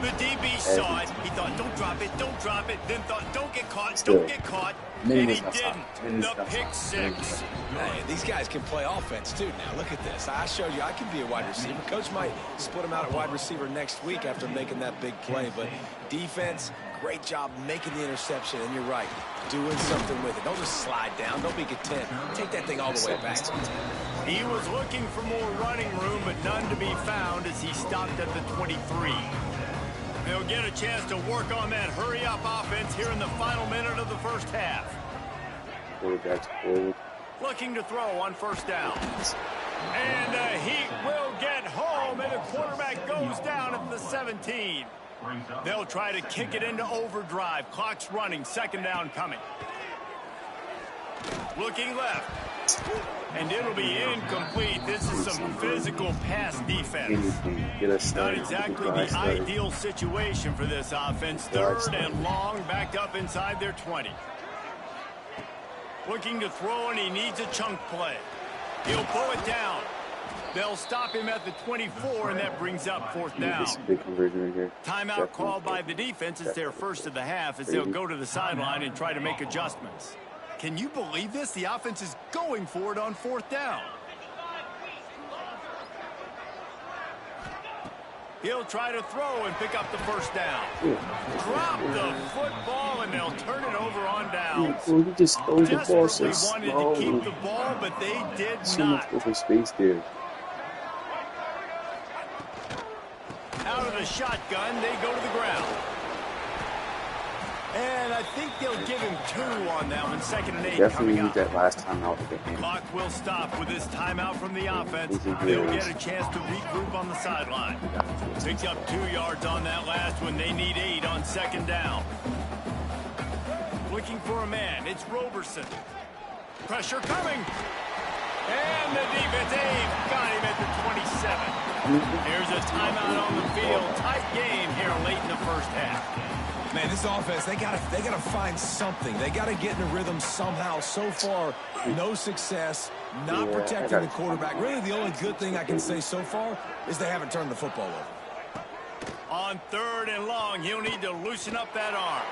Speaker 2: The DB saw it. He thought, don't drop it. Then thought, don't get caught. And he didn't. The pick six.
Speaker 3: Hey, these guys can play offense, too. Now, look at this. I showed you I can be a wide receiver. Coach might split him out at wide receiver next week after making that big play. But defense, great job making the interception. And you're right, doing something with it. Don't just slide down. Don't be content. Take that thing all the way back.
Speaker 2: He was looking for more running room, but none to be found as he stopped at the 23. They'll get a chance to work on that hurry-up offense here in the final minute of the first half.
Speaker 1: Quarterback's forward.
Speaker 2: Looking to throw on first down. And he will get home, and the quarterback goes down at the 17. They'll try to kick it into overdrive. Clock's running, 2nd down coming. Looking left. And it'll be incomplete. This is some physical pass defense. Not exactly the ideal situation for this offense. 3rd and long, backed up inside their 20. Looking to throw, and he needs a chunk play. He'll pull it down. They'll stop him at the 24, and that brings up 4th down. Timeout called by the defense. It's their first of the half as they'll go to the sideline and try to make adjustments. Can you believe this? The offense is going for it on 4th down. He'll try to throw and pick up the first down. Drop the football, and they'll turn it over on downs.
Speaker 1: Well, he just threw the ball so
Speaker 2: wanted
Speaker 1: slow.
Speaker 2: to keep the ball, but they did
Speaker 1: so
Speaker 2: not.
Speaker 1: Much open space there.
Speaker 2: Out of the shotgun, they go to the ground. And I think they'll give him 2 on that one. 2nd and 8
Speaker 1: definitely
Speaker 2: coming up.
Speaker 1: That last timeout at the end.
Speaker 2: Clock will stop with this timeout from the offense. They'll get a chance to regroup on the sideline. Picked up 2 yards on that last one. They need 8 on 2nd down. Looking for a man. It's Roberson. Pressure coming. And the defense got him at the 27. Here's a timeout on the field. Tight game here late in the first half.
Speaker 3: Man, this offense, they gotta find something. They gotta get in a rhythm somehow. So far, no success, not protecting the quarterback. Really, the only good thing I can say so far is they haven't turned the football over.
Speaker 2: On 3rd and long, he'll need to loosen up that arm.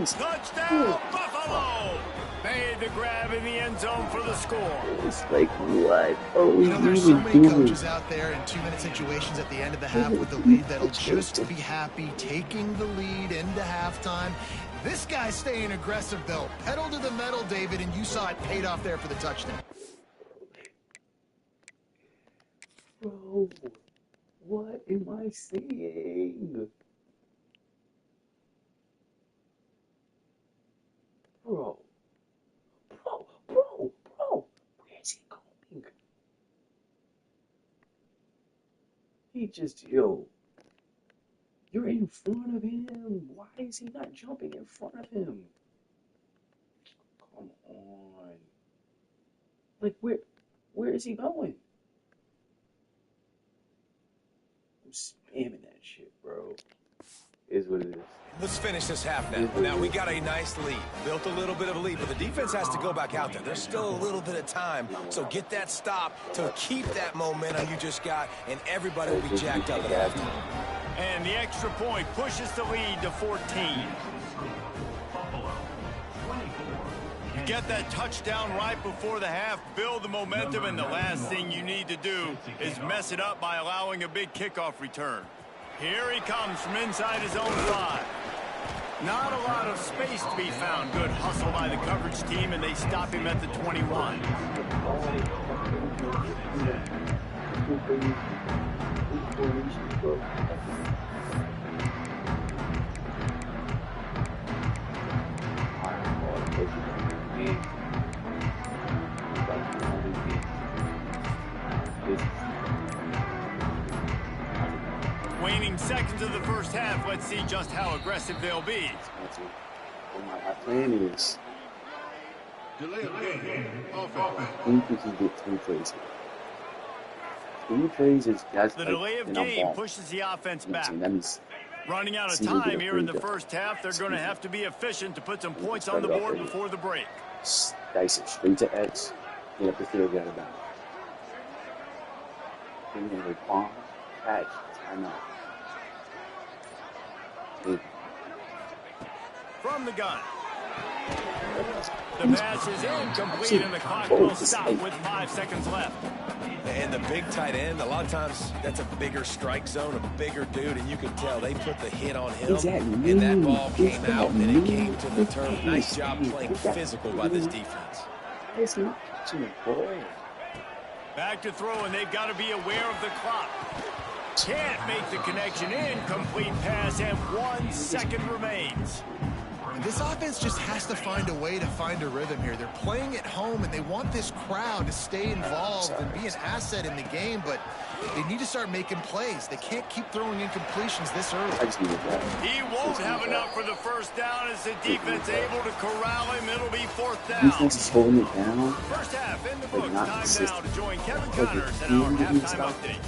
Speaker 2: Touchdown, Buffalo! Made the grab in the end zone for the score.
Speaker 1: It's like, what? Oh,
Speaker 4: you know, there's so many coaches out there in 2-minute situations at the end of the half with the lead that'll just be happy taking the lead into halftime. This guy's staying aggressive, though. Pedal to the metal, David, and you saw it paid off there for the touchdown.
Speaker 1: Bro, what am I seeing? Bro, where's he going? He just, yo, you're in front of him. Why is he not jumping in front of him? Come on. Like, where is he going? I'm spamming that shit, bro. Is what it is.
Speaker 3: Let's finish this half now. Now, we got a nice lead. Built a little bit of a lead, but the defense has to go back out there. There's still a little bit of time, so get that stop to keep that momentum you just got, and everybody will be jacked up at halftime.
Speaker 2: And the extra point pushes the lead to 14. You get that touchdown right before the half, build the momentum, and the last thing you need to do is mess it up by allowing a big kickoff return. Here he comes from inside his own 5. Not a lot of space to be found. Good hustle by the coverage team, and they stop him at the 21. Waning seconds of the first half. Let's see just how aggressive they'll be.
Speaker 1: My plan is,
Speaker 6: Delay of game.
Speaker 1: I think we can get 3 plays. 3 plays is that's
Speaker 2: the delay of game pushes the offense back. Running out of time here in the first half, they're going to have to be efficient to put some points on the board before the break.
Speaker 1: Dice it straight to X. Get up the field, get it back. Then we have bomb, catch, timeout.
Speaker 2: From the gun. The pass is incomplete, and the clock will stop with 5 seconds left.
Speaker 3: And the big tight end, a lot of times that's a bigger strike zone, a bigger dude, and you can tell they put the hit on him, and that ball came out, and it came to the turn. Nice job playing physical by this defense.
Speaker 1: It's not catching the ball.
Speaker 2: Back to throw, and they've got to be aware of the clock. Can't make the connection. Incomplete pass, and 1 second remains.
Speaker 4: This offense just has to find a way to find a rhythm here. They're playing at home, and they want this crowd to stay involved and be an asset in the game, but they need to start making plays. They can't keep throwing incompletions this early.
Speaker 2: He won't have enough for the first down as the defense able to corral him. It'll be 4th down.
Speaker 1: Defense is holding it down.
Speaker 2: First half in the books. Time now to join Kevin Connors in our halftime update.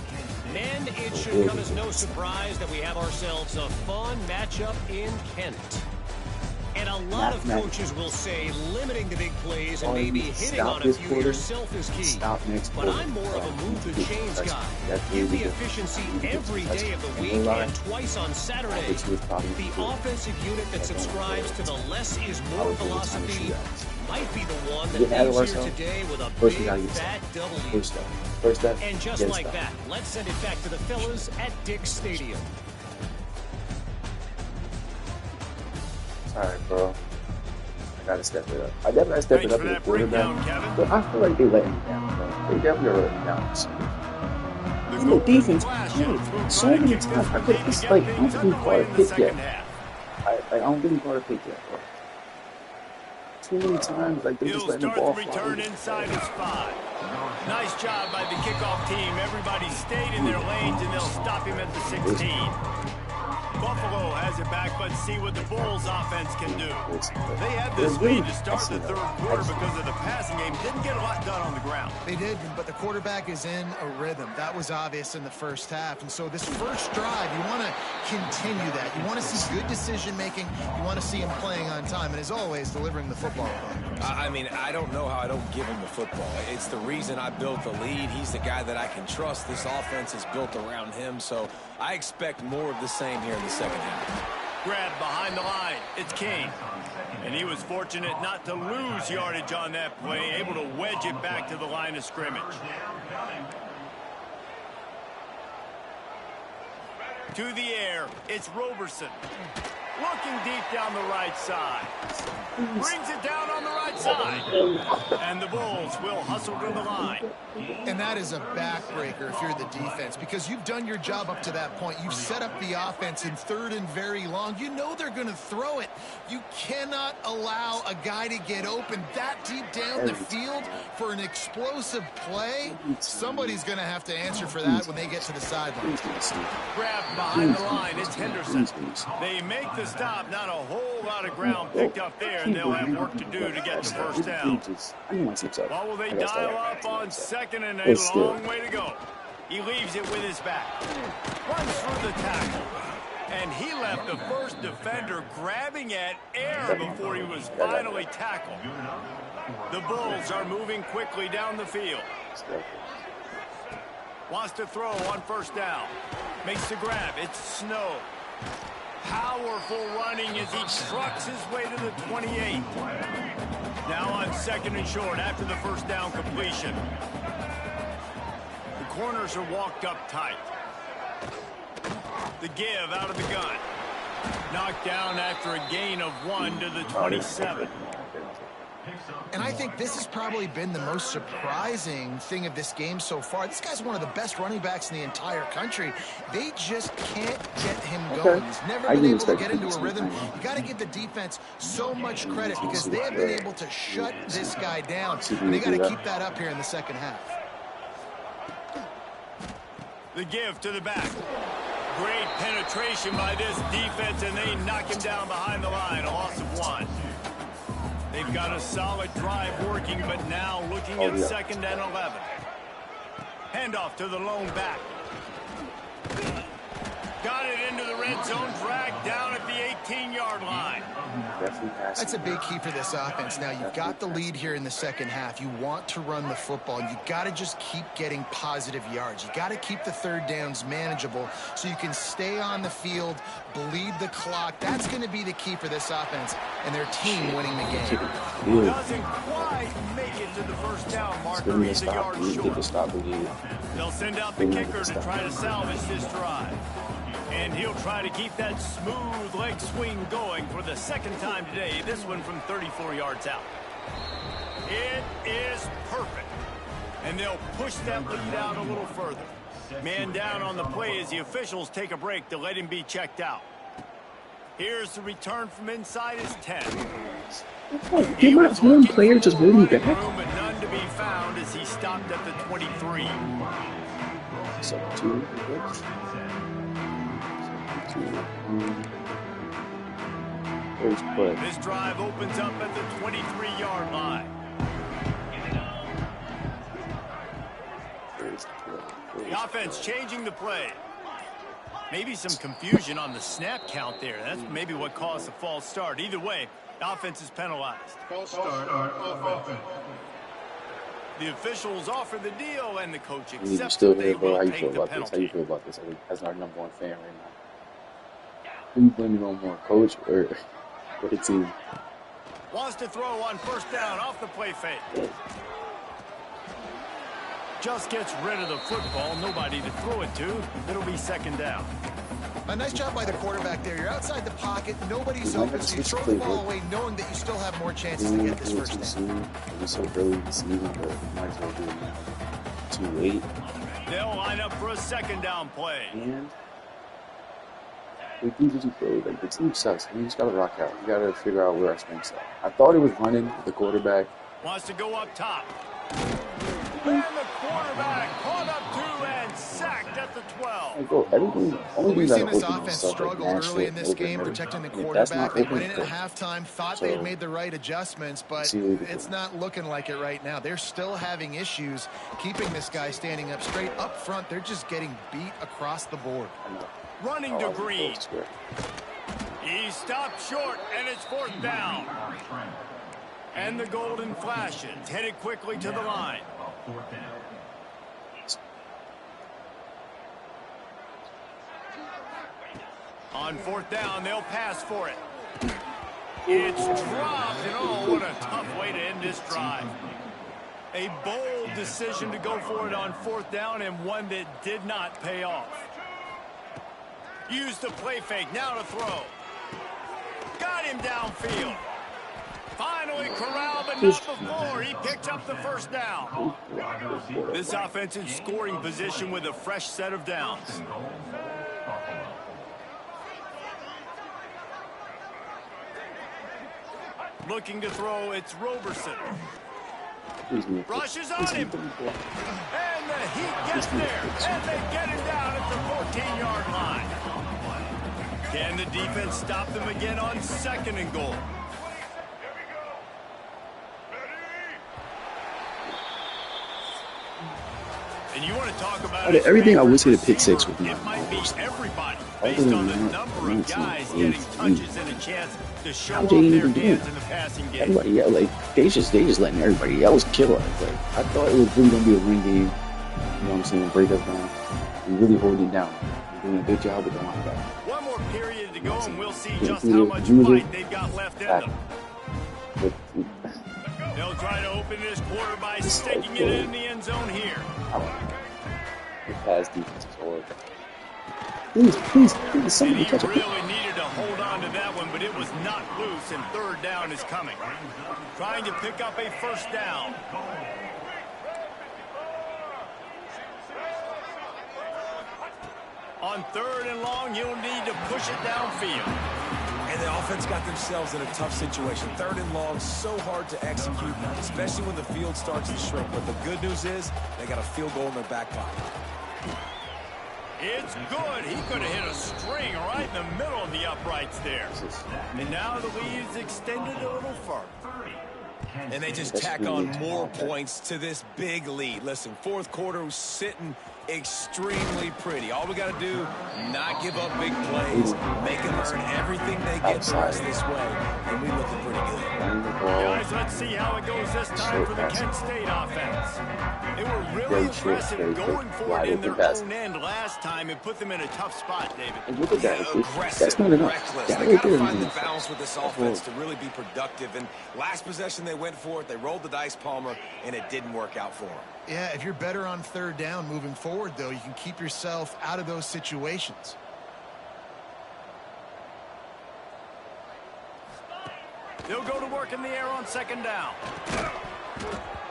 Speaker 5: And it should come as no surprise that we have ourselves a fun matchup in Kent. And a Now, a lot of coaches will say limiting the big plays and maybe hitting on a few yourself is key. But I'm more of a move the chains guy. Give the efficiency every day of the week and twice on Saturday. The offensive unit that subscribes to the less is more philosophy might be the one that leaves here today with a big fat W. And just like that, let's send it back to the fellas at Dick's Stadium.
Speaker 1: Alright, bro. I gotta step it up. I definitely gotta step it up to the quarterback, but I feel like they let him down, bro. They definitely are letting him down. And the defense played so many times. I could just like, I don't think he caught a pick yet. I don't think he caught a pick yet, bro. Too many times, like they just letting the ball
Speaker 2: return inside his spot. Nice job by the kickoff team. Everybody stayed in their lanes, and they'll stop him at the 16. Buffalo has it back, but see what the Bulls offense can do. They had this lead to start the third quarter because of the passing game. Didn't get a lot done on the ground.
Speaker 4: They did, but the quarterback is in a rhythm. That was obvious in the first half. And so this first drive, you want to continue that. You want to see good decision-making. You want to see him playing on time. And as always, delivering the football.
Speaker 3: I mean, I don't know how I don't give him the football. It's the reason I built the lead. He's the guy that I can trust. This offense is built around him, so I expect more of the same here in the second half.
Speaker 2: Grab behind the line. It's King. And he was fortunate not to lose yardage on that play, able to wedge it back to the line of scrimmage. To the air, it's Roberson. Looking deep down the right side. Brings it down on the right side. And the Bulls will hustle to the line.
Speaker 4: And that is a backbreaker if you're the defense, because you've done your job up to that point. You've set up the offense in third and very long. You know they're going to throw it. You cannot allow a guy to get open that deep down the field for an explosive play. Somebody's going to have to answer for that when they get to the sideline.
Speaker 2: Grab behind the line. It's Henderson. They make the stop. Not a whole lot of ground picked up there, and they'll have work to do to get the first down. Well, will they dial up on second and a long way to go? He leaves it with his back. Runs through the tackle. And he left the first defender grabbing at air before he was finally tackled. The Bulls are moving quickly down the field. Wants to throw on first down. Makes the grab. It's Snow. Powerful running as he trucks his way to the 28. Now on second and short after the first down completion. The corners are walked up tight. The give out of the gun. Knocked down after a gain of 1 to the 27.
Speaker 4: And I think this has probably been the most surprising thing of this game so far. This guy's one of the best running backs in the entire country. They just can't get him going. He's never been able to get into a rhythm. You got to give the defense so much credit because they have been able to shut this guy down. And they got to keep that up here in the second half.
Speaker 2: The give to the back. Great penetration by this defense, and they knock him down behind the line. A loss of 1. They've got a solid drive working, but now looking at second and 11. Handoff to the lone back. Got it into the red zone, dragged down at the 18-yard line.
Speaker 4: That's a big key for this offense. Now, you've got the lead here in the second half. You want to run the football. You got to just keep getting positive yards. You got to keep the third downs manageable so you can stay on the field, bleed the clock. That's going to be the key for this offense and their team winning the game.
Speaker 2: Doesn't quite make it to the first down marker. He's a yard short. They'll send out the kicker to try to salvage this drive. And he'll try to keep that smooth leg swing going for the second time today. This one from 34 yards out. It is perfect. And they'll push that lead out a little further. Man down on the play as the officials take a break to let him be checked out. Here's the return from inside his 10.
Speaker 1: He was one player just moving back.
Speaker 2: But none to be found as he stopped at the 23.
Speaker 1: So 2.
Speaker 2: This drive opens up at the 23-yard line. The offense changing the play. Maybe some confusion on the snap count there. That's maybe what caused the false start. Either way, Offense is penalized.
Speaker 6: False start of offense.
Speaker 2: The officials offer the deal, and the coach
Speaker 1: You
Speaker 2: accepts
Speaker 1: still
Speaker 2: that they
Speaker 1: here, bro? How
Speaker 2: will
Speaker 1: you
Speaker 2: take
Speaker 1: feel
Speaker 2: the
Speaker 1: about this? How
Speaker 2: penalty.
Speaker 1: you feel about this? As our #1 fan right now. Who you blaming on more, coach or the team?
Speaker 2: Wants to throw on first down off the play fake. Just gets rid of the football. Nobody to throw it to. It'll be second down.
Speaker 4: A nice job by the quarterback there. You're outside the pocket. Nobody's open, so you throw the ball away knowing that you still have more chances to get this first down.
Speaker 1: It's so early in the season, but might as well do it now. Too late.
Speaker 2: They'll line up for a second down play.
Speaker 1: And with these bro, like the team sucks. We just gotta rock out. We gotta figure out where our strengths are. I thought it was running with the quarterback.
Speaker 2: Wants to go up top. And the quarterback caught up to and sacked at the 12.
Speaker 1: Like, bro, everything.
Speaker 4: We've seen this offense struggle early in this game protecting the quarterback. They went in at halftime, thought they had made the right adjustments, but it's not looking like it right now. They're still having issues keeping this guy standing up straight. Up front, they're just getting beat across the board.
Speaker 2: Running to Green. He stopped short, and it's fourth down. And the golden flashes headed quickly to the line. On fourth down, they'll pass for it. It's dropped, and oh, what a tough way to end this drive. A bold decision to go for it on fourth down, and one that did not pay off. Use the play fake, now to throw. Got him downfield. Finally corralled, but not before. He picked up the first down. This offense in scoring position with a fresh set of downs. Looking to throw, it's Roberson. Rushes on him. And the heat gets there. And they get him down at the 14-yard line. Can the defense stop them again on second and goal? And you want to talk about
Speaker 1: everything I would say the pick six would be.
Speaker 2: It might be everybody based on the number of guys getting touches and a chance to show off their hands in the passing game.
Speaker 1: Everybody, yeah, like they just letting everybody else kill us. Like I thought it was really gonna be a win game. You know what I'm saying? Break us down. We really holding it down. We're doing a good job with the linebacker.
Speaker 2: One more period to go, and we'll see just how much fight they've got left in them. They'll try to open this quarter by sticking it in the end zone here.
Speaker 1: The pass defense is horrible. Please, somebody catch it.
Speaker 2: He really needed to hold on to that one, but it was not loose, and third down is coming. Trying to pick up a first down. On third and long, you'll need to push it downfield.
Speaker 3: And the offense got themselves in a tough situation. Third and long, so hard to execute, especially when the field starts to shrink. But the good news is they got a field goal in their back pocket.
Speaker 2: It's good. He could have hit a string right in the middle of the uprights there. And now the lead is extended a little further.
Speaker 3: And they just tack on more points to this big lead. Listen, fourth quarter was sitting extremely pretty. All we got to do, not give up big plays, make them earn everything they get the rest this way, and we looking pretty good.
Speaker 2: Guys, let's see how it goes this time for the Kent State offense. They were really impressive going for it in their own end last time and put them in a tough spot, David.
Speaker 1: And look at that.
Speaker 3: Aggressive,
Speaker 1: That's not enough.
Speaker 3: reckless. They got to find the balance with this offense to really be productive. And last possession they went for it, they rolled the dice, Palmer, and it didn't work out for them.
Speaker 4: Yeah, if you're better on third down moving forward, though, you can keep yourself out of those situations.
Speaker 2: They'll go to work in the air on second down.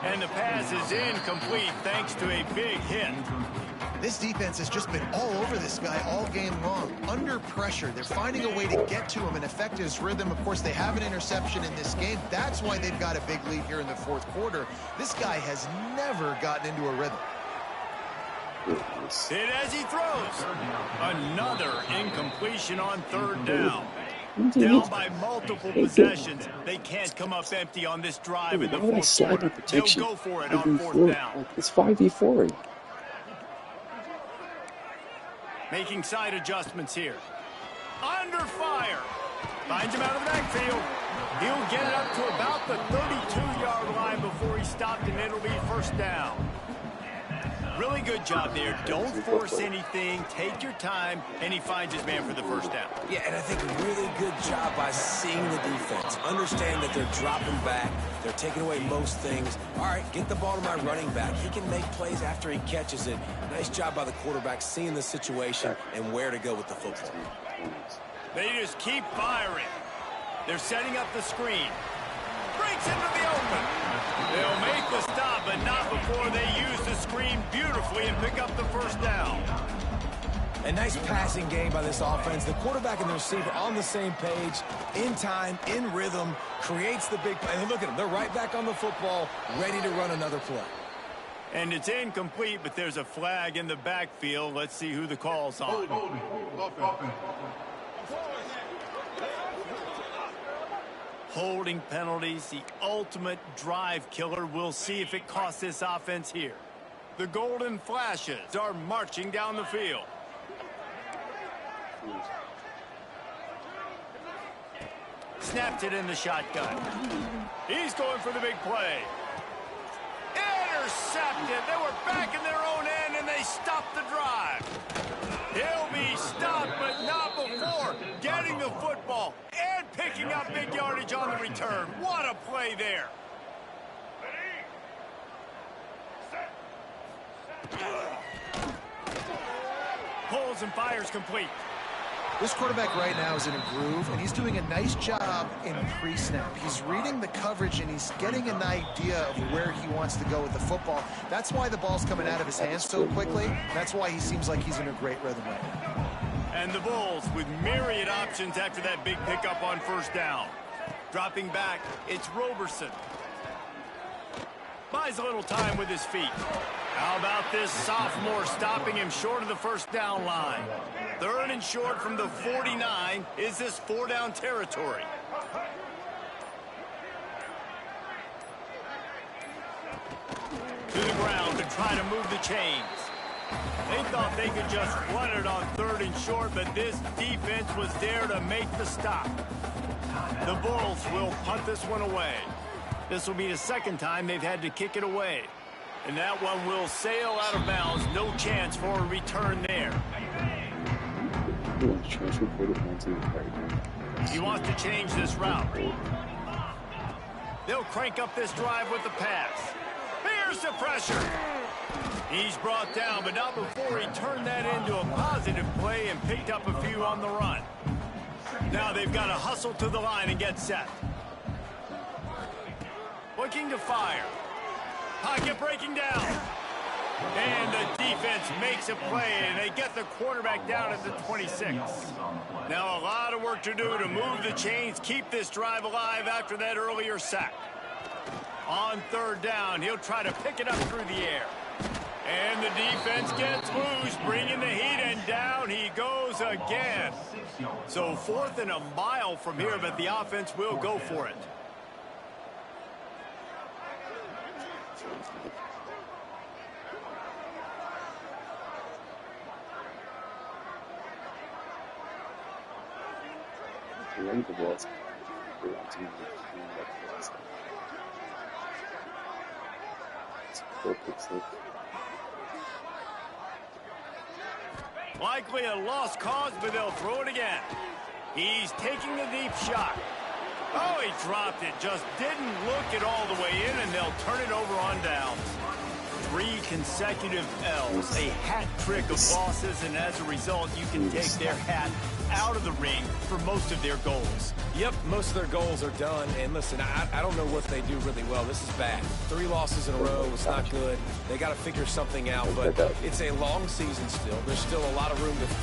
Speaker 2: And the pass is incomplete thanks to a big hit.
Speaker 4: This defense has just been all over this guy all game long. Under pressure, they're finding a way to get to him and affect his rhythm. Of course, they have an interception in this game. That's why they've got a big lead here in the fourth quarter. This guy has never gotten into a rhythm.
Speaker 2: Hit as he throws. Another incompletion on third down. Down by multiple possessions. They can't come up empty on this drive in the fourth quarter. They'll go for it on fourth down.
Speaker 1: It's 5v4.
Speaker 2: Making side adjustments here. Under fire. Finds him out of the backfield. He'll get it up to about the 32-yard line before he stopped, and it'll be first down. Really good job there. Don't force anything. Take your time, and he finds his man for the first down.
Speaker 3: Yeah, and I think a really good job by seeing the defense. Understand that they're dropping back. They're taking away most things. All right, get the ball to my running back. He can make plays after he catches it. Nice job by the quarterback seeing the situation and where to go with the football.
Speaker 2: They just keep firing. They're setting up the screen. Breaks into the open. They'll make the stop, but not before they use the screen beautifully and pick up the first down.
Speaker 3: A nice passing game by this offense. The quarterback and the receiver on the same page, in time, in rhythm, creates the big play. And look at them. They're right back on the football, ready to run another play.
Speaker 2: And it's incomplete, but there's a flag in the backfield. Let's see who the call's on. Holding penalties, the ultimate drive killer. We'll see if it costs this offense here. The Golden Flashes are marching down the field. Snapped it in the shotgun. He's going for the big play. Intercepted. They were back in their own end, and they stopped the drive. He'll be stopped, but not before getting the football and picking up big yardage on the return. What a play there. Pulls and fires complete.
Speaker 4: This quarterback right now is in a groove, and he's doing a nice job in pre-snap. He's reading the coverage, and he's getting an idea of where he wants to go with the football. That's why the ball's coming out of his hands so quickly. That's why he seems like he's in a great rhythm right now.
Speaker 2: And the Bulls with myriad options after that big pickup on first down. Dropping back, it's Roberson. Buys a little time with his feet. How about this sophomore stopping him short of the first down line? Third and short from the 49. Is this four-down territory? To the ground to try to move the chains. They thought they could just run it on third and short, but this defense was there to make the stop. The Bulls will punt this one away. This will be the second time they've had to kick it away. And that one will sail out of bounds. No chance for a return there. He wants to change this route. They'll crank up this drive with the pass. Here's the pressure. He's brought down, but not before he turned that into a positive play and picked up a few on the run. Now they've got to hustle to the line and get set. Looking to fire. Pocket breaking down. And the defense makes a play, and they get the quarterback down at the 26. Now a lot of work to do to move the chains, keep this drive alive after that earlier sack. On third down, he'll try to pick it up through the air. And the defense gets loose, bringing the heat, and down he goes again. So 4th and a mile from here, but the offense will go for it. Likely a lost cause, but they'll throw it again. He's taking the deep shot. Oh, he dropped it. Just didn't look it all the way in, and they'll turn it over on downs. 3 consecutive L's, a hat trick of losses, and as a result, you can take their hat out of the ring for most of their goals.
Speaker 3: Yep, most of their goals are done. And listen, I don't know what they do really well. This is bad. 3 losses in a row. It's not good. They got to figure something out, but it's a long season still. There's still a lot of room to fight.